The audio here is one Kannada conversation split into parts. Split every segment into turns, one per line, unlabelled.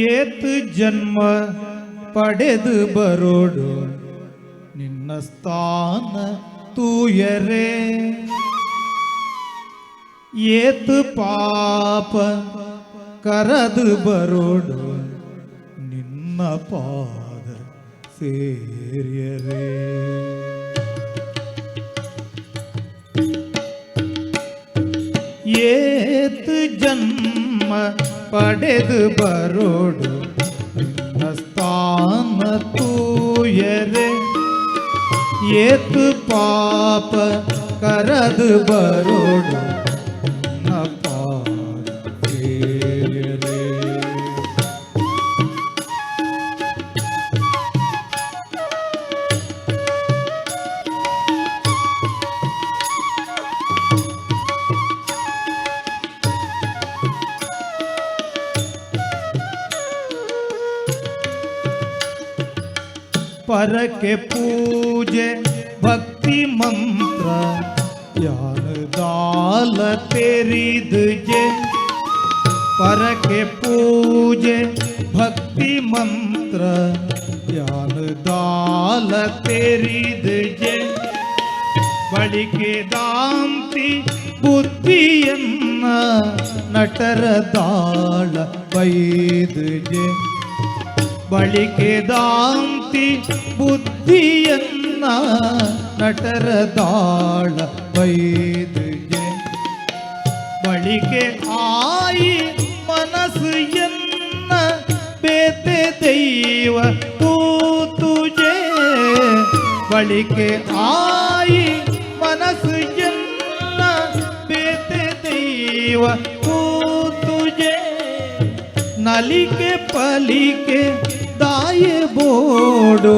ಏತು ಜನ್ಮ ಪಡೆದು ಬರೋಡು ನಿನ್ನ ಸ್ಥಾನ ತೂಯರೆ ಏತು ಪಾಪ ಕರದು ಬರೋಡು ನಿನ್ನ ಪಾದ ಸೇರ್ಯರೆ ಏತು ಜನ್ಮ ಪಡೆದು ಬರೋಡು ನಿನ್ನ ಸ್ಥಾನ ತೂಯರೆ ಏತು ಪಾಪ ಕರದು ಬರೋಡು ನಿನ್ನ ಪಾದ ಸೇರ್ಯರೆ ಪರಕ್ಕೆ ಪೂಜೆ ಭಕ್ತಿ ಮಂತ್ರ ಯಾನ ದಾಲ ತೆರಿದುಜೆ ಪರಕ್ಕೆ ಪೂಜೆ ಭಕ್ತಿ ಮಂತ್ರ ಯಾನ ದಾಲ ತೆರಿದುಜೆ ಬಳಿಕೆ ದಾಂತಿ ಬುದ್ಧಿಯನ್ನ ನಟರ ದಾಳ ಬೈದುಜೆ ಬಳಿಕೆ ದಾಂತಿ ಬುದ್ಧಿಯನ್ನ ನಟರ ದಾಳ ಬೈದುಜೆ ಬಳಿಕೆ ಆಯಿ ಮನಸ್ಸು ಎನ್ನ ಬೇತೆ ದೈವ ತೂತುಜೆ ಬಳಿಕೆ ಆಯಿ ಮನಸ್ಸು ಎನ್ನ ಬೇತೆ ದೈವ ತೂತುಜೆ ನಲಿಕೆ ಪಲಿಕೆ ದಾಯ ಬೋಡು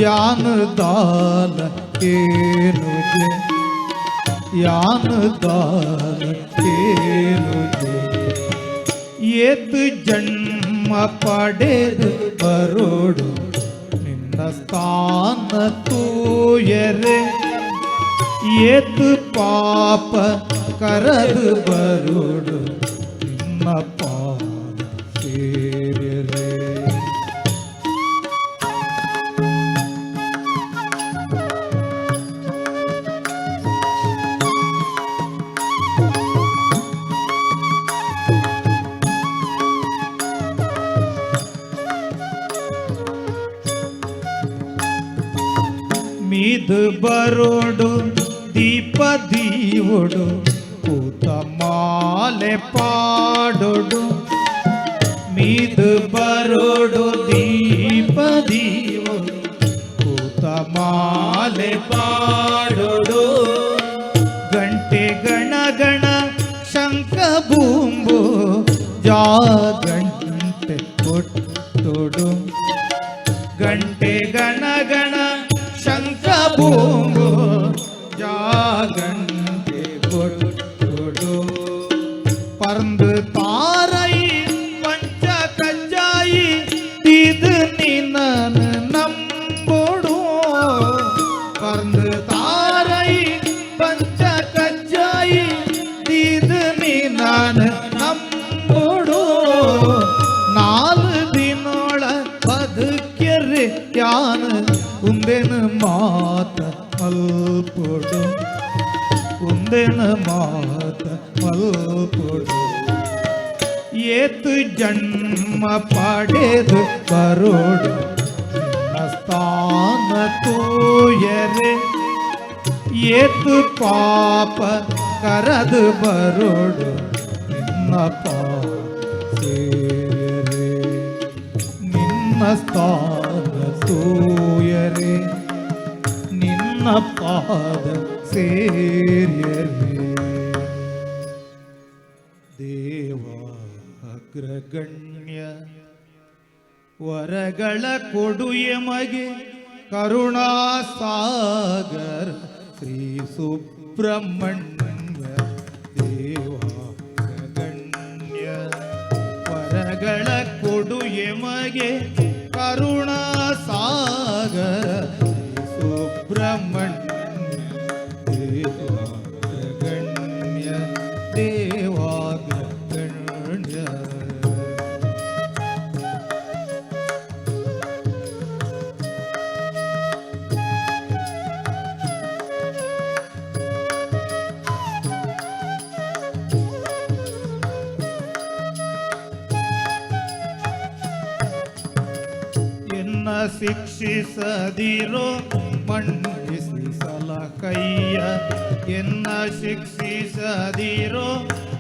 ಯಾನ ದಾಲ ಕೇನುಜೆ ಯಾನ ದಾಲ ಕೇನುಜೆ ಏತು ಜನ್ಮ ಪಡೆದು ಬರೋಡು ನಿನ್ನ ಸ್ಥಾನ ತೂಯರೆ ಏತು ಪಾಪ ಕರದು ಬರೋಡು ನಿನ್ನ ಪಾದ ಸೇರ್ಯರೆ ಮೀದು ಬರೋಡು ದೀಪ ದೀವೊಡು ಕೂತ ಮಾಲೆ ಪಾಡೋಡು ಮೀದು ಬರೋಡು ದೀಪ ದೀವೊಡು ಕೂತ ಮಾಲೆ ಪಾಡೋಡು ಗಂಟೆ ಗಣ ಗಣ ಶಂಖ ಬೂಂಬು ಜಾ ಗಂಟೆ ಕೊಟ್ಟೋಡು ಗಂಟೆ ಗಣ ಗಣ ಶಂಖ ಬೂಂಬು ಜಾ ಗಂಟೆ ಕೊಟ್ಟೋಡು ಪರಂದು ತಾರೈ ಪಂಚ ಕಜ್ಜಾಯಿ ಇದು ನಿನ್ನ ನಂಬೋಡು ಪರಂದು ತಾರೈ ಪಂಚ ಕಜ್ಜಾಯಿ ಇದು ನಿನ್ನ ನಂಬೋಡು ನಾಲ್ಕು ದಿನೊಳ ಬದುಕ್ಯರೆ ಯಾನ ಉಂದೆನ ಮಾತ ಮಲ್ಪೊಡು ಉಂದೆನ ಮಾತ ಮಲ್ಪೊಡು ಏತು ಜನ್ಮ ಪಡೆದು ಬರೋಡು ನಿನ್ನ ಸ್ಥಾನ ತೂಯರೆ ಏತು ಪಾಪ ಕರದು ಬರೋಡು ನಿನ್ನ ಪಾದ ಸೇರ್ಯರೆ ನಿನ್ನ ಸ್ಥಾನ ತೂಯರೆ ನಿನ್ನ ಪಾದ ಸೇರ್ಯರೆ ದೇವ ಅಗ್ರಗಣ್ಯ ವರಗಳ ಕೊಡು ಎಮಗೆ ಕರುಣಾ ಸಾಗರ ಶ್ರೀ ಸುಬ್ರಹ್ಮಣ್ಯ ದೇವ ಅಗ್ರಗಣ್ಯ ವರಗಳ ಕೊಡು ಎಮಗೆ ಕರುಣಾ ಸಾಗರ ಸುಬ್ರಹ್ಮಣ್ಯ ದೇವಾಗ್ರಗಣ್ಯ ದೇವಾಗ್ರಗಣ್ಯ ಶಿಕ್ಷಿಸದಿರೋ ಮಣ್ಣಿಸಿ ಸಲಕಯ್ಯ ಎನ್ನ ಶಿಕ್ಷಿಸದಿರೋ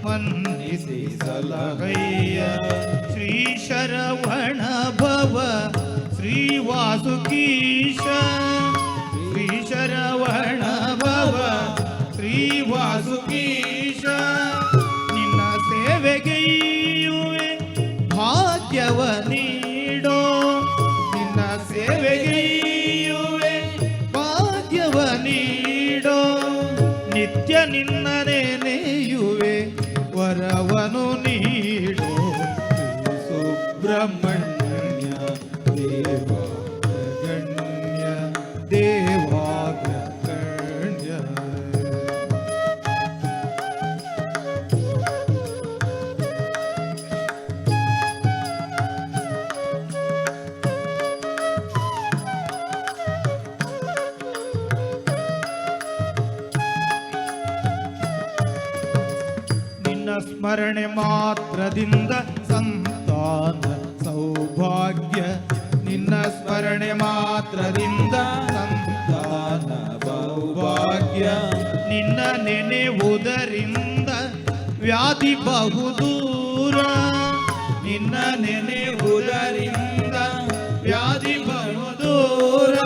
ಮನ್ನಿಸಿ ಸಲಕಯ್ಯ ಶ್ರೀ ಶರವಣ ಭವ ಶ್ರೀ ವಾಸುಕೀಶ ಶ್ರೀ ಶರವಣ ಭವ ಶ್ರೀ ವಾಸುಕೀಶ ನಿನ್ನ ಸೇವೆಗೆಯುವೆ ಭಾಗ್ಯವ ನೀಡೋ ನಿನ್ನ ಸೇವೆಗೆಯುವೆ ಭಾಗ್ಯವ ನೀಡೋ ನಿತ್ಯ ನಿನ್ನನೇ ನೇಯುವೆ ವರವನು ನೀಡೋ ಸುಬ್ರಹ್ಮಣ್ಯ ದೇವಾಗ್ರಗಣ್ಯ ದೇವಾಗ್ರಗಣ್ಯ. ನಿನ್ನ ಸ್ಮರಣೆ ಮಾತ್ರದಿಂದ ಸಂತಾನ ಸೌಭಾಗ್ಯ ನಿನ್ನ ಸ್ಮರಣೆ ಮಾತ್ರದಿಂದ ಸಂತಾನ ಸೌಭಾಗ್ಯ ನಿನ್ನ ನೆನೆವುದರಿಂದ ವ್ಯಾಧಿ ಬಹುದೂರ ನಿನ್ನ ನೆನೆವುದರಿಂದ ವ್ಯಾಧಿ ಬಹುದೂರ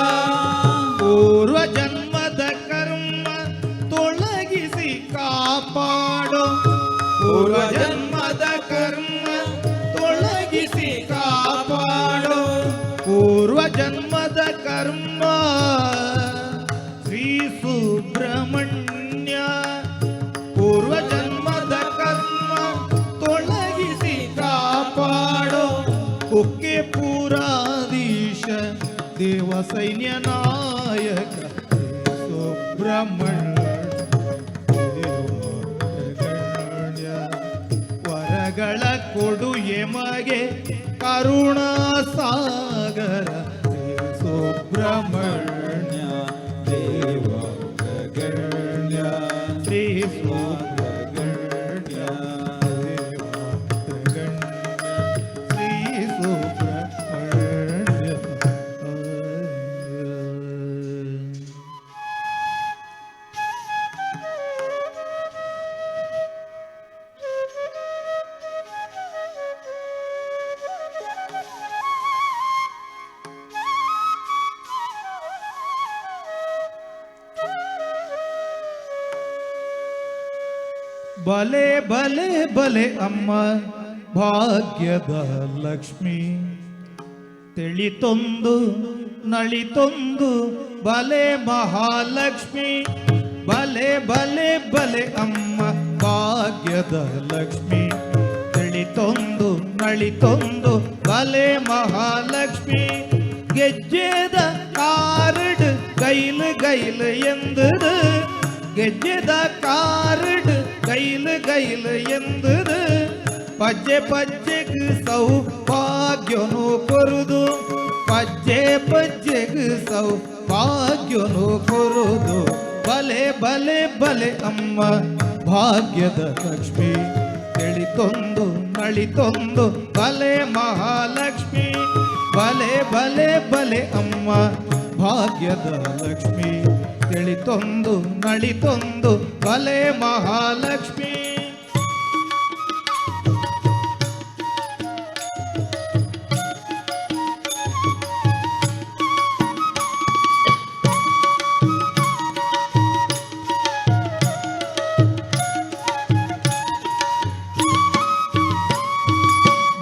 ಪೂರ್ವ ಜನ್ಮದ ಕರ್ಮ ತೊಳಗಿಸಿ ಕಾಪಾಡೋ ಪೂರ್ವ ಜನ್ಮದ ಕರ್ಮ ತೊಳಗಿಸಿ ಕಾಪಾಡೋ ಪೂರ್ವ ಜನ್ಮದ ಕರ್ಮ ಶ್ರೀ ಸುಬ್ರಹ್ಮಣ್ಯ ಪೂರ್ವ ಜನ್ಮದ ಕರ್ಮ ತೊಳಗಿಸಿ ಕಾಪಾಡೋ ಕುಕ್ಕೆ ಪುರಾಧೀಶ ದೇವ ಸೈನ್ಯ ನಾಯಕ ಸುಬ್ರಹ್ಮಣ್ಯ ವರಗಳ ಕೊಡು ಎಮಗೆ ಕರುಣಾ ಸಾಗರ ಸುಬ್ರಹ್ಮಣ್ಯ ದೇವಾಗ್ರಗಣ್ಯ ಶ್ರೀ ಸುಬ್ರಹ್ಮಣ್ಯ ದೇವಾಗ್ರಗಣ್ಯ ಶ್ರೀ ಸುಬ್ರಹ್ಮಣ್ಯ. ಬಲೆ ಬಲೆ ಬಲೆ ಅಮ್ಮ ಭಾಗ್ಯದ ಲಕ್ಷ್ಮಿ ತಿಳಿತೊಂದು ನಳಿತೊಂದು ಬಲೆ ಮಹಾಲಕ್ಷ್ಮಿ ಬಲೆ ಬಲೆ ಬಲೆ ಅಮ್ಮ ಭಾಗ್ಯದ ಲಕ್ಷ್ಮಿ ತಿಳಿತೊಂದು ನಳಿತೊಂದು ಬಲೆ ಮಹಾಲಕ್ಷ್ಮಿ ಗೆಜ್ಜೆದ ಕಾರಡ್ ಗೈಲು ಗೈಲು ಎಂದದು ಗೆಜ್ಜೆದ ಕಾರಡ್ ಗೈಲು ಗೈಲು ಎಂದದು ಪಜ್ಜೆ ಪಜ್ಜೆಗ್ ಸೌಭಾಗ್ಯನು ಕೊರುದು ಪಜ್ಜೆ ಪಜ್ಜೆಗ್ ಸೌಭಾಗ್ಯನು ಕೊರುದು ಬಲೆ ಬಲೆ ಬಲೆ ಅಮ್ಮ ಭಾಗ್ಯದ ಲಕ್ಷ್ಮಿ ತಿಳಿತೊಂದು ನಳಿತೊಂದು ಬಲೆ ಮಹಾಲಕ್ಷ್ಮಿ ಬಲೆ ಬಲೆ ಬಲೆ ಅಮ್ಮ ಭಾಗ್ಯದ ಲಕ್ಷ್ಮಿ ತಿಳಿತೊಂದು ನಳಿತೊಂದು ಬಲೆ ಮಹಾಲಕ್ಷ್ಮಿ.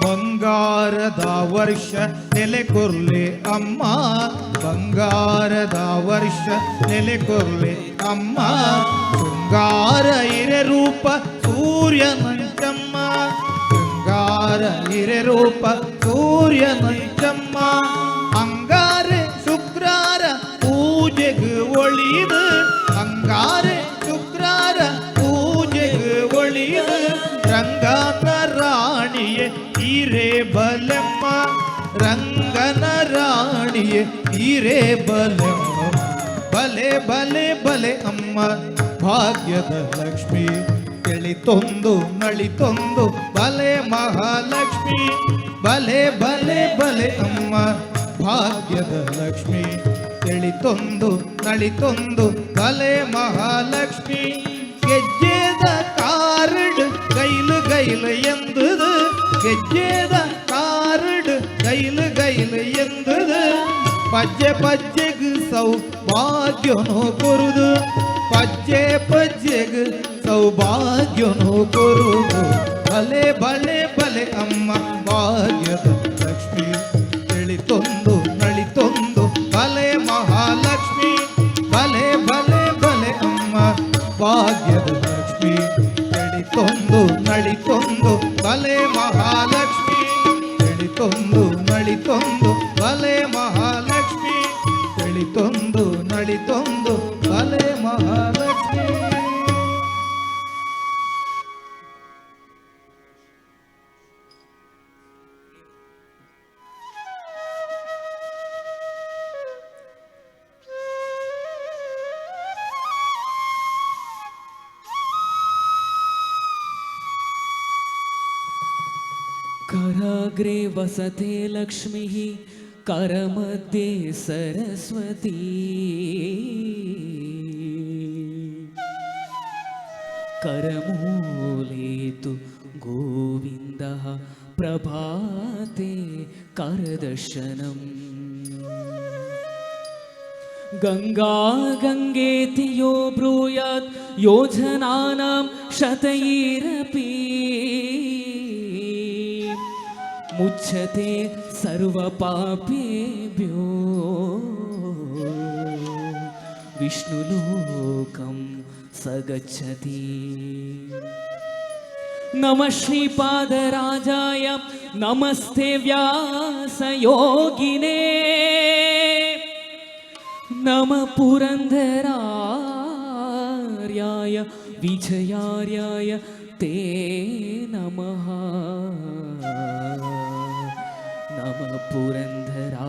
ಬಂಗಾರದ ವರ್ಷ ನೆಲೆಕೊರ್ಲೆ ಅಮ್ಮ ಬಂಗಾರದ ವರ್ಷ ನೆಲೆಕೊರ್ಲೆ ಅಮ್ಮ ಶೃಂಗಾರ ಹಿರೆ ರೂಪ ಸೂರ್ಯ ನಂಚಮ್ಮ ಶೃಂಗಾರ ಹಿರೆ ರೂಪ ಸೂರ್ಯ ನಂಚಮ್ಮ ಅಂಗಾರೆ ಶುಕ್ರಾರ ಪೂಜೆಗೆ ಒಳಿದು ಅಂಗಾರೆ ಶುಕ್ರಾರ ಪೂಜೆಗೆ ಒಳಿದು ರಂಗನ ರಾಣಿಯೇ ಹೀರೆ ಬಲೆಮ್ಮ ರಂಗನ ರಾಣಿಯೇ ಹೀರೆ ಬಲೆಮ್ಮ ಬಲೆ ಬಲೆ ಬಲೆ ಅಮ್ಮ ಭಾಗ್ಯದ ಲಕ್ಷ್ಮಿ ತಿಳಿತೊಂದು ನಳಿತೊಂದು ಬಲೆ ಮಹಾಲಕ್ಷ್ಮಿ ಬಲೆ ಬಲೆ ಬಲೆ ಅಮ್ಮ ಭಾಗ್ಯದ ಲಕ್ಷ್ಮಿ ತಿಳಿತೊಂದು ನಳಿತೊಂದು ಕಲೆ ಮಹಾಲಕ್ಷ್ಮಿ ಗೆಜ್ಜೆದ ಕಾರಡ್ ಗೈಲು ಗೈಲು ಎಂದುದು ಗೆಜ್ಜೆದ ಕಾರಡ್ ಗೈಲು ಗೈಲು ಎಂದುದು ಪಜ್ಜೆ ಪಜ್ಜೆಗ್ ಸೌಭಾಗ್ಯನೋ ಕೊರುದು ಪಜ್ಜೆ ಪಜ್ಜೆಗ್ ಸೌಭಾಗ್ಯನೋ ಕೊರುದು ಬಲೆ ಬಲೆ ಬಲೆ ಅಮ್ಮ ಭಾಗ್ಯದ ಲಕ್ಷ್ಮಿ ತಿಳಿತೊಂದು ನಳಿತೊಂದು ಬಲೆ ಮಹಾಲಕ್ಷ್ಮಿ ಬಲೆ ಬಲೆ ಬಲೆ ಅಮ್ಮ ಭಾಗ್ಯದ ಲಕ್ಷ್ಮಿ ತಿಳಿತೊಂದು ನಳಿತೊಂದು ಬಲೆ ಮಹಾಲಕ್ಷ್ಮಿ ತಿಳಿತೊಂದು ನಳಿತೊಂದು ಬಲೆ ಮಹಾಲಕ್ಷ್ಮಿ ತಿಳಿತೊಂದು ನಳಿತೊಂದು ಬಲೆ ಮಹಾಲಕ್ಷ್ಮಿ.
कराग्रे वसते लक्ष्मीः करमध्ये सरस्वती करमूले तु गोविन्दः प्रभाते करदर्शनम् गंगा गंगेति यो ब्रूयात् योजनानां शतैरपि मुच्यते सर्वपापेभ्यो विष्णुलोकं स गच्छति. नमः श्रीपादराजाय नमस्ते व्यासयोगिने नमः पुरन्दरार्याय विजयार्याय ते नमः. नमः पुरन्दरार्याय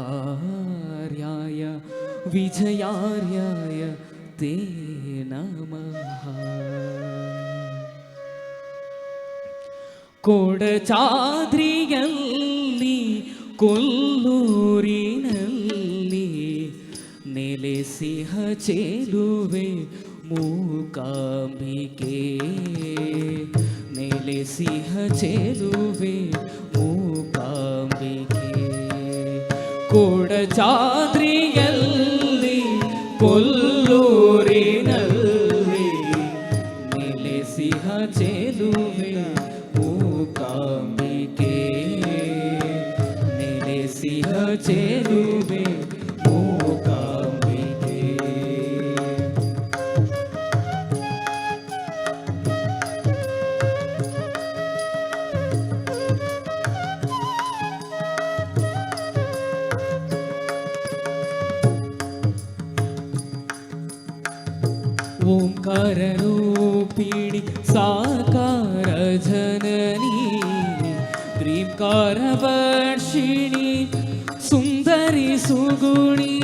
विजयार्याय ते नमः. कोडचाद्रियल्ली कोल्लूरिनल्ली ನೆಲೆಸಿಹ ಚೆಲುವೆ ಮೂಕಾಂಬಿಕೆ ನೆಲೆಸಿಹ ಚೆಲುವೆ ಮೂಕಾಂಬಿಕೆ ಕೊಡಚಾದ್ರಿಯಲ್ಲಿ ಕೊಲ್ಲೂರಿನಲ್ಲಿ ನೆಲೆಸಿಹ ಚೆಲುವೆ ಮೂಕಾಂಬಿಕೆ ನೆಲೆಸಿಹ ಚೆಲುವೆ ओंकार रूपिणी साकार जननी ग्रींकार वर्षिणी सुंदरी सुगुणी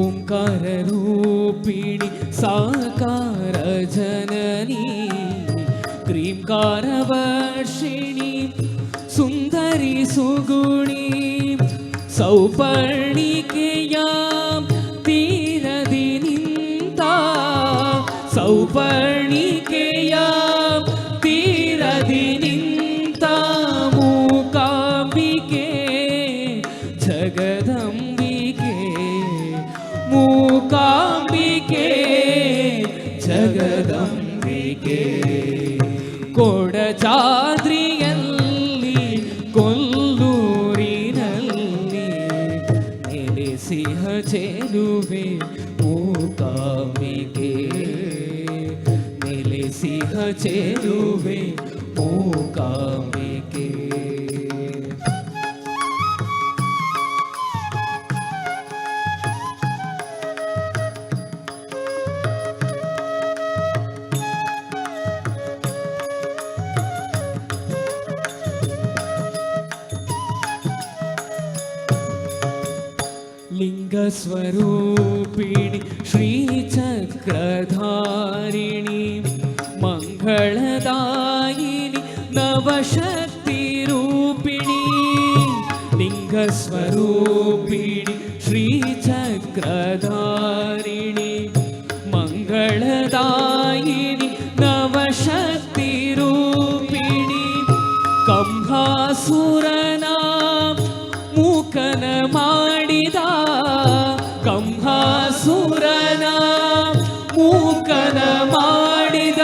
ओंकार रूपिणी साकार जननी क्रींकारवर्षिणी सुंदरी सुगुणी सौपर्णिकेया तीरदि निंता सौपर्णिकेया तीरदि निंता मूकांबिके जगदंबिके मूकांबिके जगदंबिके ಕೊಡಚಾದ್ರಿಯಲ್ಲಿ ಕೊಲ್ಲೂರಿನಲ್ಲಿ ನೆಲೆಸಿಹ ಚೆಲುವೆ ಮೂಕಾಂಬಿಕೆ ನೆಲೆಸಿಹ ಚೆಲುವೆ ಮೂಕಾಂಬಿಕೆ. लिंग ಸ್ವರೂಪಿಣಿ ಶ್ರೀಚಕ್ರಧಾರಿಣಿ ಮಂಗಳದಾಯಿನಿ ನವಶಕ್ತಿ ರೂಪಿಣಿ ಲಿಂಗ ಸ್ವರೂಪಿಣಿ ಶ್ರೀಚಕ್ರಧಾರಿಣಿ ಮಂಗಳದಾಯಿನಿ ನವಶಕ್ತಿ ರೂಪಿಣಿ ಕಂಹಾಸುರನ ಮೂಕನ ಮಾಡಿದ ಕಂಹಾಸುರನ ಮೂಕನ ಮಾಡಿದ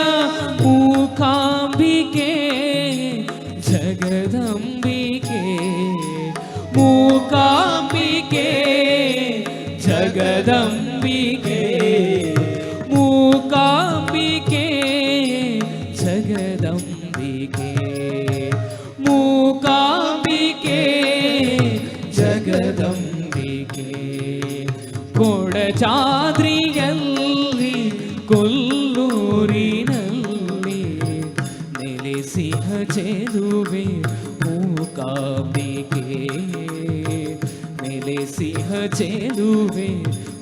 ಮೂಕಾಂಬಿಕೆ ಜಗದಂಬಿಕೆ ಮೂಕಾಂಬಿಕೆ ಜಗದಂಬಿಕೆ ಮೂಕಾಂಬಿಕೆ ಜಗದಂಬಿಕೆ ಮೂಕಾಂಬಿಕೆ ಜಗದಂಬಿಕೆ ಕೊಡಚಾದ್ರಿಯಲ್ಲಿ ಕೊಲ್ಲೂರಿನಲ್ಲಿ ನೆಲೆಸಿಹ ಚೆಲುವೆ ಮೂಕಾಂಬಿಕೆ ನೆಲೆಸಿಹ ಚೆಲುವೆ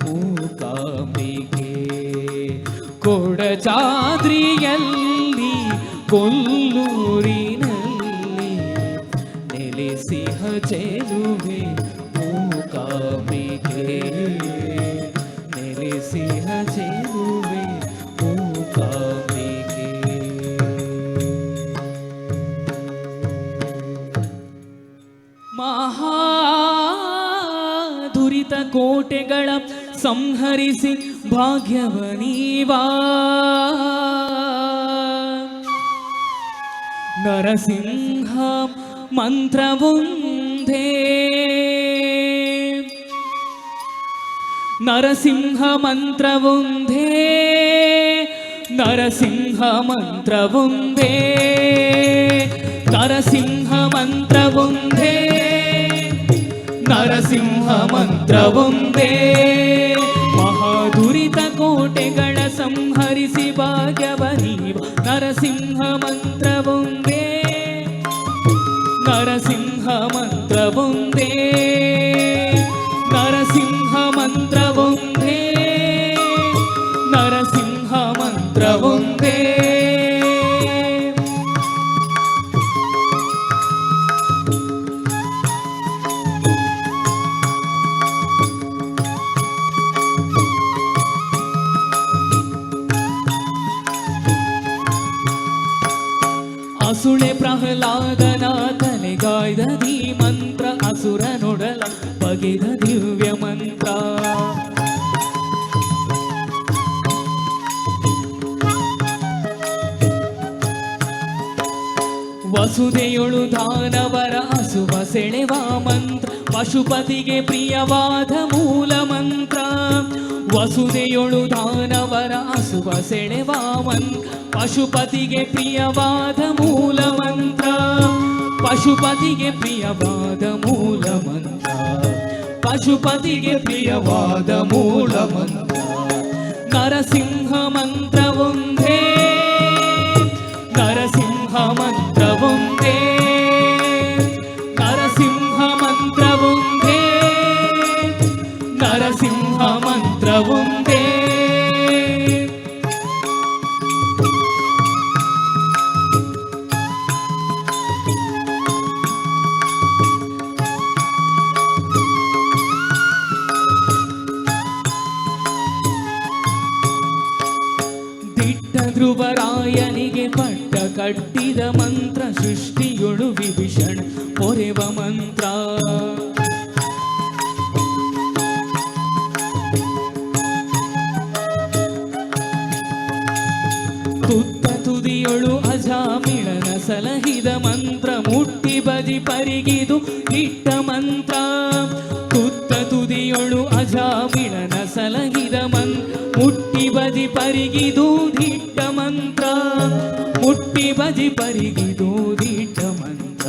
ಮೂಕಾಂಬಿಕೆ ಕೊಡಚಾದ್ರಿಯಲ್ಲಿ ಕೊಲ್ಲೂರಿನಲ್ಲಿ ನೆಲೆಸಿಹ ಚೆಲುವೆ ಮೂಕಾಂಬಿಕೆ ನೆಲೆಸಿಹ ಚೆಲುವೆ ಮೂಕಾಂಬಿಕೆ ಮಹಾದುರಿತ ಕೋಟೆಗಳ ಸಂಹರಿಸಿ ಭಾಗ್ಯವನೀವಾ ನರಸಿಂಹ ಮಂತ್ರವೊಂದೇ ನರಸಿಂಹ ಮಂತ್ರವೊಂದೇ ನರಸಿಂಹ ಮಂತ್ರವೊಂದೇ ನರಸಿಂಹ ಮಂತ್ರವೊಂದೇ ನರಸಿಂಹ ಮಂತ್ರವೊಂದೇ ಮಹಾದುರಿತ ಕೋಟೆಗಳ ಸಂಹರಿಸಿ ಭಾಗ್ಯವನೀವ ನರಸಿಂಹ ಮಂತ್ರವೊಂದೇ ನರಸಿಂಹ ಮಂತ್ರವೊಂದೇ ನರಸಿಂಹ ಮಂತ್ರವೊಂದೇ ನರಸಿಂಹ ಮಂತ್ರವೊಂದೇ ಅಸುಳೆ ಪ್ರಹ್ಲಾದನ ತಲೆಗಾಯ್ದ ಧೀ ಮಂತ್ರ ಅಸುರ ನೊಡಲ ಬಗೆದ ದಿವ್ಯ ಮಂತ್ರ ವಸುದೆಯೊಳು ದಾನವರ ಅಸುವ ಸೆಳೆವ ಮಂತ್ರ ಪಶುಪತಿಗೆ ಪ್ರಿಯವಾದ ಮೂಲ ಮಂತ್ರ ವಸುದೆಯೊಳು ದಾನವರ ಅಸುವ ಸೆಳೆವ ಮಂತ್ರ ಪಶುಪತಿಗೆ ಪ್ರಿಯವಾದ ಮೂಲ ಮಂತ್ರ ಪಶುಪತಿಗೆ ಪ್ರಿಯವಾದ ಮೂಲ ಮಂತ್ರ ಪಶುಪತಿಗೆ ಪ್ರಿಯವಾದ ಮೂಲ ಮಂತ್ರ ನರಸಿಂಹ ಮಂತ್ರವೊಂದೇ ನರಸಿಂಹ ಮಂತ್ರವೊಂದೇ ನರಸಿಂಹ ಮಂತ್ರವೊಂದೇ ನರಸಿಂಹ ಮಂತ್ರವೊಂದೇ ಧ್ರುವರಾಯನಿಗೆ ಪಟ್ಟ ಕಟ್ಟಿದ ಮಂತ್ರ ಸೃಷ್ಟಿಯೊಳು ವಿಭೀಷಣ ಪೊರೆವ ಮಂತ್ರ ತುತ್ತ ತುದಿಯೊಳು ಅಜಾಮಿಳನ ಸಲಹಿದ ಮಂತ್ರ ಮುಟ್ಟಿ ಬದಿ ಪರಿಗಿದು ಇಟ್ಟ ಮಂತ್ರ ತುತ್ತ ತುದಿಯೊಳು ಅಜಾಮಿಳನ ಸಲಹಿದ ಮಂತ್ರ ಮುಟ್ಟಿ ಬದಿ ಪರಿಗಿದು ದಿಟ್ಟ ಮಂತ್ರ ಮುಟ್ಟಿ ಬದಿ ಪರಿಗಿದು ದಿಟ್ಟ ಮಂತ್ರ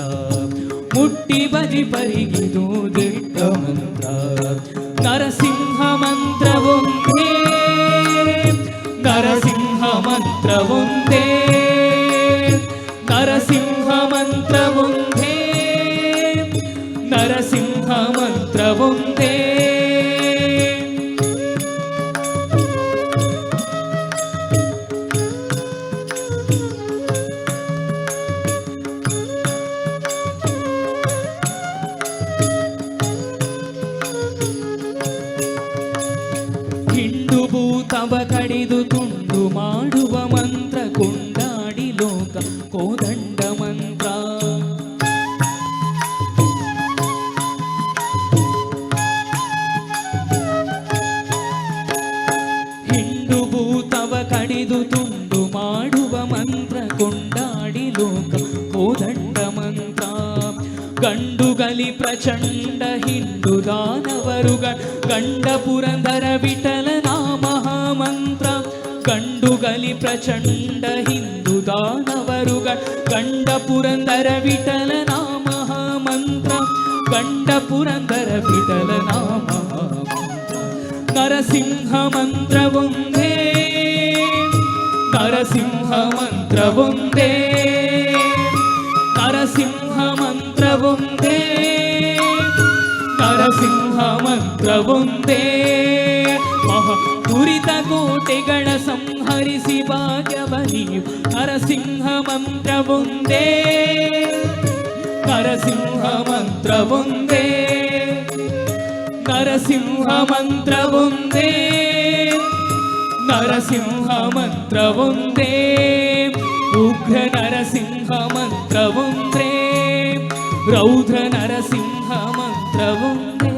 ಮುಟ್ಟಿ ಬದಿ ಪರಿಗಿದು ದಿಟ್ಟ ಮಂತ್ರ ನರಸಿಂಹ ಮಂತ್ರವೊಂದೇ ನರಸಿಂಹ ಮಂತ್ರವೊಂದೇ ನರಸಿಂಹ ಮಂತ್ರವೊಂದೇ ನರಸಿಂಹ ಮಂತ್ರವೊಂದೇ ಹಿಂಡು ಭೂತವ ಕಡಿದು ತುಂಡು ಮಾಡುವ ಮಂತ್ರ ಕೊಂಡಾಡಿ ಲೋಕ ಕೋದಂಡ ಮಂತ್ರ. ಹಿಂಡು ಭೂತವ ಕಡಿದು ತುಂಡು ಮಾಡುವ ಮಂತ್ರ ಕೊಂಡಾಡಿ ಲೋಕ ಕೋದಂಡ ಮಂತ್ರ. ಗಂಡುಗಲಿ ಪ್ರಚಂಡ ಹಿಂಡು ದಾನವರು ಗಂಡ ಪುರಂದರ ವಿಠಲನ ಮಹಾಮಂತ್ರ. ಗಂಡುಗಲಿ ಪ್ರಚಂಡ ಹಿಂದು ದಾನವರು ಗಂಡ ಪುರಂದರ ವಿಠಲನ ಮಹಾಮಂತ್ರ. ಗಂಡ ಪುರಂದರ ವಿಠಲನ ಮಹಾಮಂತ್ರ. ನರಸಿಂಹ ಮಂತ್ರ ಒಂದೇ, ನರಸಿಂಹ ಮಂತ್ರ ಒಂದೇ, ನರಸಿಂಹ ಮಂತ್ರ ಒಂದೇ, ನರಸಿಂಹ ಮಂತ್ರ ಒಂದೇ. ಮಹಾ ದುರಿತ ಕೋಟೆಗಳ ಸಂಹರಿಸಿ ಭಾಗ್ಯವನಿಯು ನರಸಿಂಹ ಮಂತ್ರ ಒಂದೇ, ನರಸಿಂಹ ಮಂತ್ರ ಒಂದೇ, ನರಸಿಂಹ ಮಂತ್ರ ಒಂದೇ, ನರಸಿಂಹ ಮಂತ್ರ ಒಂದೇ. ಉಗ್ರ ನರಸಿಂಹ ಮಂತ್ರ ಒಂದೇ, ರೌದ್ರ ನರಸಿಂಹ ಮಂತ್ರ ಒಂದೇ.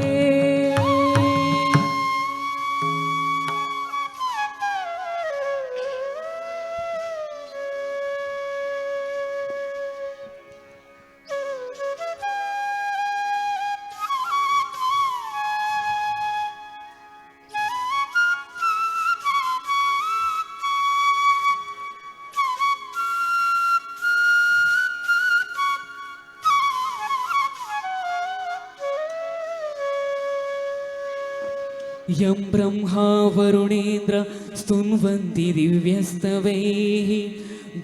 ಯಂ ಬ್ರಹ್ಮಾ ವರುಣೇಂದ್ರ ಸ್ತುನ್ವಂತಿ ದಿವ್ಯಸ್ತವೈಃ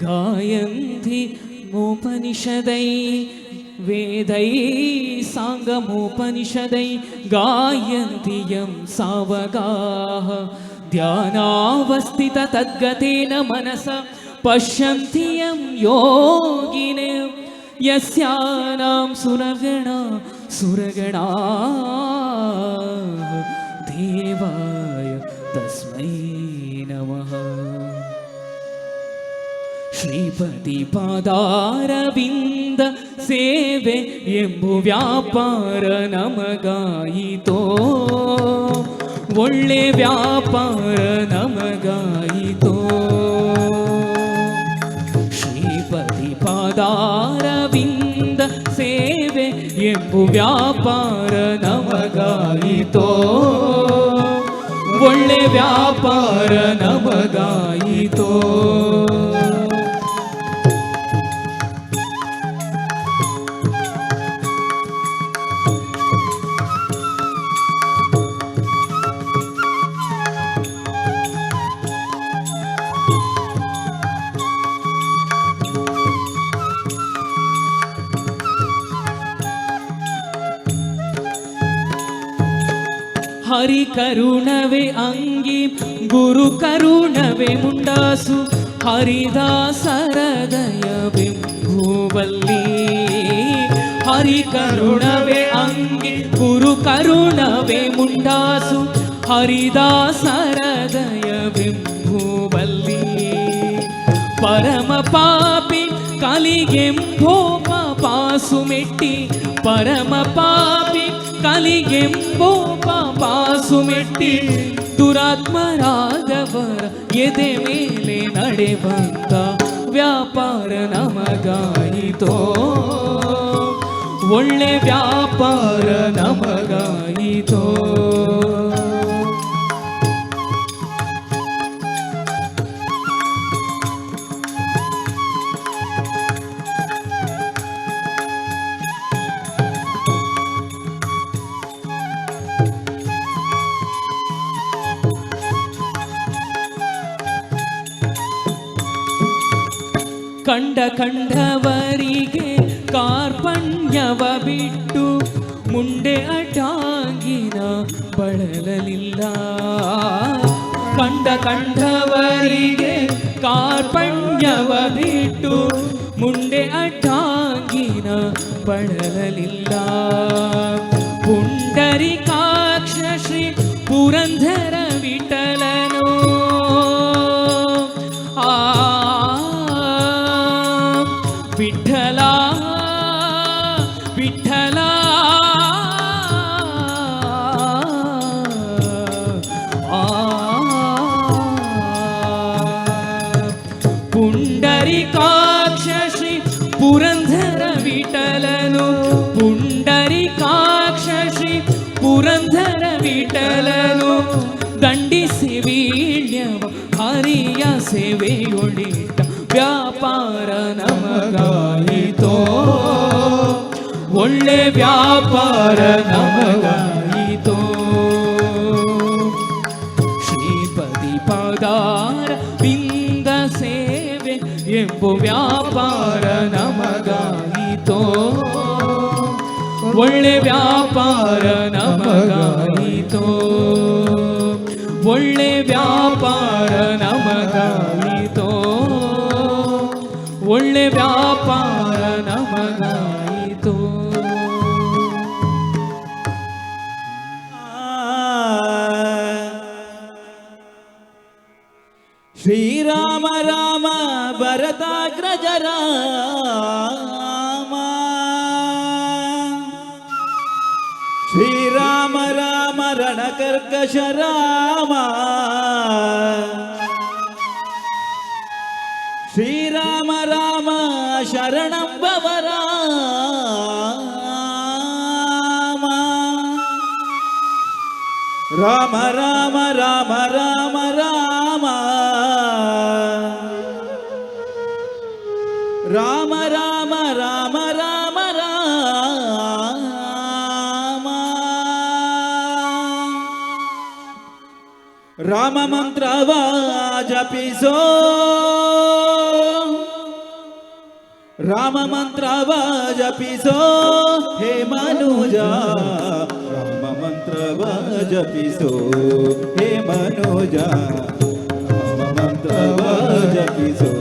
ಗಾಯಂತಿ ಮೋಪನಿಷದೈಃ ವೇದೈಃ ಸಾಂಗಮೋಪನಿಷದೈಃ ಗಾಯಂತಿ ಯಂ ಸಾವಗಾಃ ಧ್ಯಾನಾವಸ್ಥಿತ ತದ್ಗತೇನ ಮನಸ ಪಶ್ಯಂತಿ ಯಂ ಯೋಗಿನಃ ಯಸ್ಯಾನಾಂ ಸುರಗಣಾ ದೇವಾಯ ತಸ್ಮೈ ನಮಃ. ಶ್ರೀಪತಿ ಪಾದಾರವಿಂದ ಸೇವೆ ಎಂಬು ವ್ಯಾಪಾರ ನಮಗಾಯಿತೋ, ಒಳ್ಳೆ ವ್ಯಾಪಾರ ನಮಗಾಯಿತೋ. ಶ್ರೀಪತಿ ಪಾದಾರವಿಂದ ಸೇವೆ ಎಂಬು ವ್ಯಾಪಾರ ನಮಗಾಯಿತೋ, ಒಳ್ಳೆ ವ್ಯಾಪಾರ ನಮಗಾಯಿತೋ. ಹರಿ ಕರುಣವೇ ಅಂಗಿ ಗುರು ಕರುಣವೇ ಮುಂಡಾಸು ಹರಿದಾಸರ ದಯವೆಂಬುವಲ್ಲಿ. ಹರಿ ಕರುಣವೇ ಅಂಗಿ ಗುರು ಕರುಣವೇ ಮುಂಡಾಸು ಹರಿದಾಸರ ದಯವೆಂಬುವಲ್ಲಿ. ಪರಮ ಪಾಪಿ ಕಲಿಗೆಂಬೋ ಪಾಪಾಸು ಮೆಟ್ಟಿ, ಪರಮ ಪಾಪಿ ಕಲಿಗೆಂಬೋ ಪಾಪಾಸು ಮೆಟ್ಟಿ. ದುರಾತ್ಮರಾದವರ ಎದೆ ಮೇಲೆ ನಡೆವಂತ ವ್ಯಾಪಾರ ನಮಗಾಯಿತೋ, ಒಳ್ಳೆ ವ್ಯಾಪಾರ ನಮಗಾಯಿತೋ. ಕಂಡವರಿಗೆ ಕಾರ್ಪಣ್ಯವ ಬಿಟ್ಟು ಮುಂಡೆ ಅಡ್ಡಾಂಗಿನ ಬಳಲಲಿಲ್ಲ. ಕಂಡವರಿಗೆ ಕಾರ್ಪಣ್ಯವ ಬಿಟ್ಟು ಮುಂಡೆ ಅಡ್ಡಾಂಗಿನ ಬಳಲಲಿಲ್ಲ. ಪುಂಡರಿಕಾಕ್ಷ ಶ್ರೀ ಪುರಂದರ ವಿಠಲ ದಂಡಿಸಿ ವೀಳ್ಯವ ಹರಿಯ ಸೇವೆಯೊಳಿಟ್ಟ ವ್ಯಾಪಾರ ನಮಗಾಯಿತೋ ಒಳ್ಳೆ ವ್ಯಾಪಾರ ನಮಗಾಯಿತೋ ಶ್ರೀಪತಿ ಪದಾರ ಬಿಂದ ಸೇವೆ ಎಂಬ ವ್ಯಾಪಾರ ನಮಗಾಯಿತೋ ಒಳ್ಳೆ ವ್ಯಾಪಾರ ನಮಗಾಯಿತೋ ಒಳ್ಳೆ ವ್ಯಾಪಾರ ನಮಗಾಯಿತೋ ಒಳ್ಳೆ ವ್ಯಾಪಾರ ನಮಗಾಯಿತೋ
ಶ್ರೀರಾಮ ರಾಮ ಭರತಾಗ್ರಜ ರಾಮ ಶ್ರೀರಾಮ ರಾಮ ರಣಕರ್ಕಶ ರಾಮ ಶ್ರೀರಾಮ ರಾಮ ಶರಣಂ ಭವ ರಾಮ ರಾಮ ರಾಮ ರಾಮ ರಾಮ ರಾಮ ರಾಮ ರಾಮ ರಾಮ ರಾಮ ರಾಮ ರಾಮ ಮಂತ್ರವ ಜಪಿಸೋ ರಾಮ ಮಂತ್ರವ ಜಪಿಸೋ ಹೇ ಮನುಜ ರಾಮ ಮಂತ್ರವ ಜಪಿಸೋ ಹೇ ಮನುಜ ರಾಮ ಮಂತ್ರವ ಜಪಿಸೋ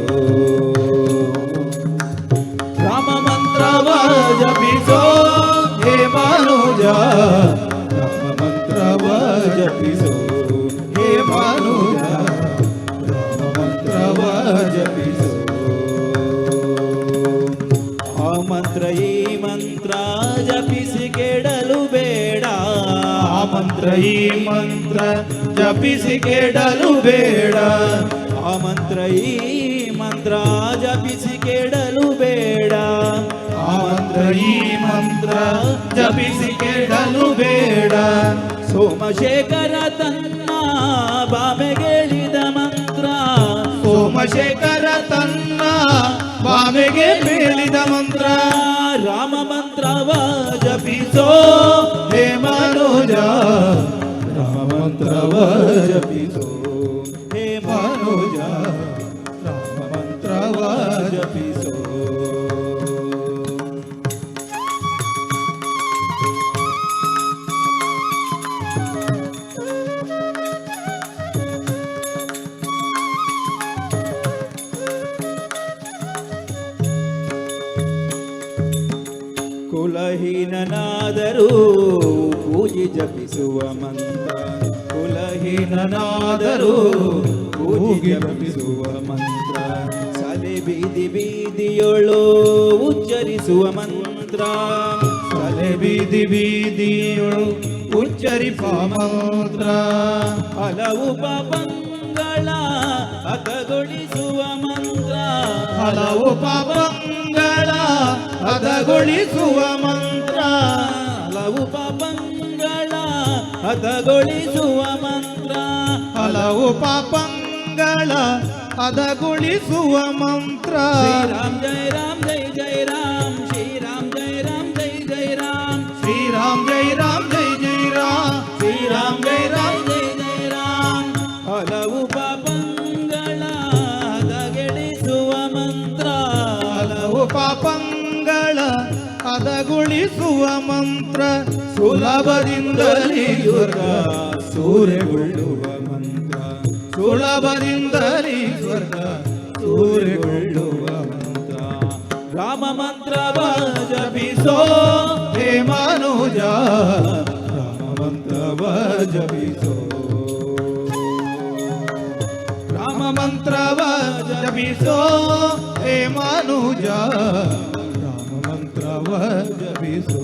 ರಾಮ ಮಂತ್ರವ ಜಪಿಸೋ ಹೇ ಮನುಜ ರಾಮ ಮಂತ್ರವ ಜಪಿಸೋ ಹೇ ಮನುಜ ರಾಮ ಮಂತ್ರವ ಜಪಿಸೋ ಆ ಮಂತ್ರ ಈ ಮಂತ್ರ ಜಪಿಸಿ ಕೆಡಲು ಬೇಡ ಆ ಮಂತ್ರ ಈ ಮಂತ್ರ ಜಪಿಸಿ ಕೆಡಲು ಬೇಡ ಆ ಮಂತ್ರ ಈ ಮಂತ್ರ ಜಪಿಸಿ ಕೆಡಲು ಬೇಡ ಆ ಮಂತ್ರ ಈ ಮಂತ್ರ ಜಪಿಸಿ ಕೆಡಲು ಬೇಡ ಸೋಮಶೇಖರ ತನ್ನ ಬಾಮೆಗೆಳಿದ ಮಂತ್ರ ಸೋಮಶೇಖರ ತನ್ನ ಬಾಮೆಗೆ ಬೇಳಿದ ಮಂತ್ರ ರಾಮ ಮಂತ್ರವ ಜಪಿಸೋ ಹೇ ಮನೋಜ ರಾಮ ಮಂತ್ರವ ಜಪಿಸೋ ಹೇ ಮನೋಜ ರಾಮ ಮಂತ್ರವ ಜಪಿಸೋ ಕುಲಹೀನನಾದರೂ ಪೂಜೆ ಜಪಿಸುವ ಮಂತ್ರ ಕುಲಹೀನನಾದರೂ ಪೂಜೆ ಜಪಿಸುವ ಮಂತ್ರ ಸಲೆ ಬೀದಿ ಬೀದಿಯೊಳು ಉಚ್ಚರಿಸುವ ಮಂತ್ರ ಸಲೆ ಬೀದಿ ಬೀದಿಯೊಳು ಉಚ್ಚರಿಸುವ ಮಂತ್ರ ಹಲವು ಪಾಪಗಳ ಹತಗೊಳಿಸುವ ಮಂತ್ರ ಹಲವು ಪಾಪಗಳ ಹತಗೊಳಿಸುವ ಮಂತ್ರ ಹಲವು ಪಾಪಗಳ ಹತಗೊಳಿಸುವ ಮಂತ್ರ ಹಲವು ಪಾಪಗಳ ಹತಗೊಳಿಸುವ ಮಂತ್ರ ಶ್ರೀರಾಮ್ ಜಯ ರಾಮ್ ಜೈ ಜಯ ರಾಮ್ ಶ್ರೀರಾಮ್ ಜಯ ರಾಮ್ ಜೈ ಜಯ ರಾಮ್ ಶ್ರೀರಾಮ್ ಜಯ ರಾಮ್ ಜೈ ಜಯ ರಾಮ್ ಶ್ರೀರಾಮ್ ಜಯ ರಾಮ್ ಜೈ ಜಯ ರಾಮ್ ಹಲವು ಪಾಪಗಳ ಹತಗೊಳಿಸುವ ಮಂತ್ರ ಹಲವು ಪಾಪಗಳ ಹದಗೊಳಿಸುವ ಮಂತ್ರ ಸುಲಭದಿಂದಲೇ ಸ್ವರ್ಗ ಸೂರೆಗೊಳ್ಳುವ ಮಂತ್ರ ಸುಲಭದಿಂದಲೇ ಸ್ವರ್ಗ ಸೂರೆಗೊಳ್ಳುವ ಮಂತ್ರ ರಾಮ ಮಂತ್ರವ ಜಪಿಸೋ ಹೇ ಮನೋಜ ರಾಮ ಮಂತ್ರವ ಜಪಿಸೋ ರಾಮ ಮಂತ್ರವ ಜಪಿಸೋ ಹೇ ಮನೋಜ ರಾಮ ಮಂತ್ರವ ಜಪಿಸೋ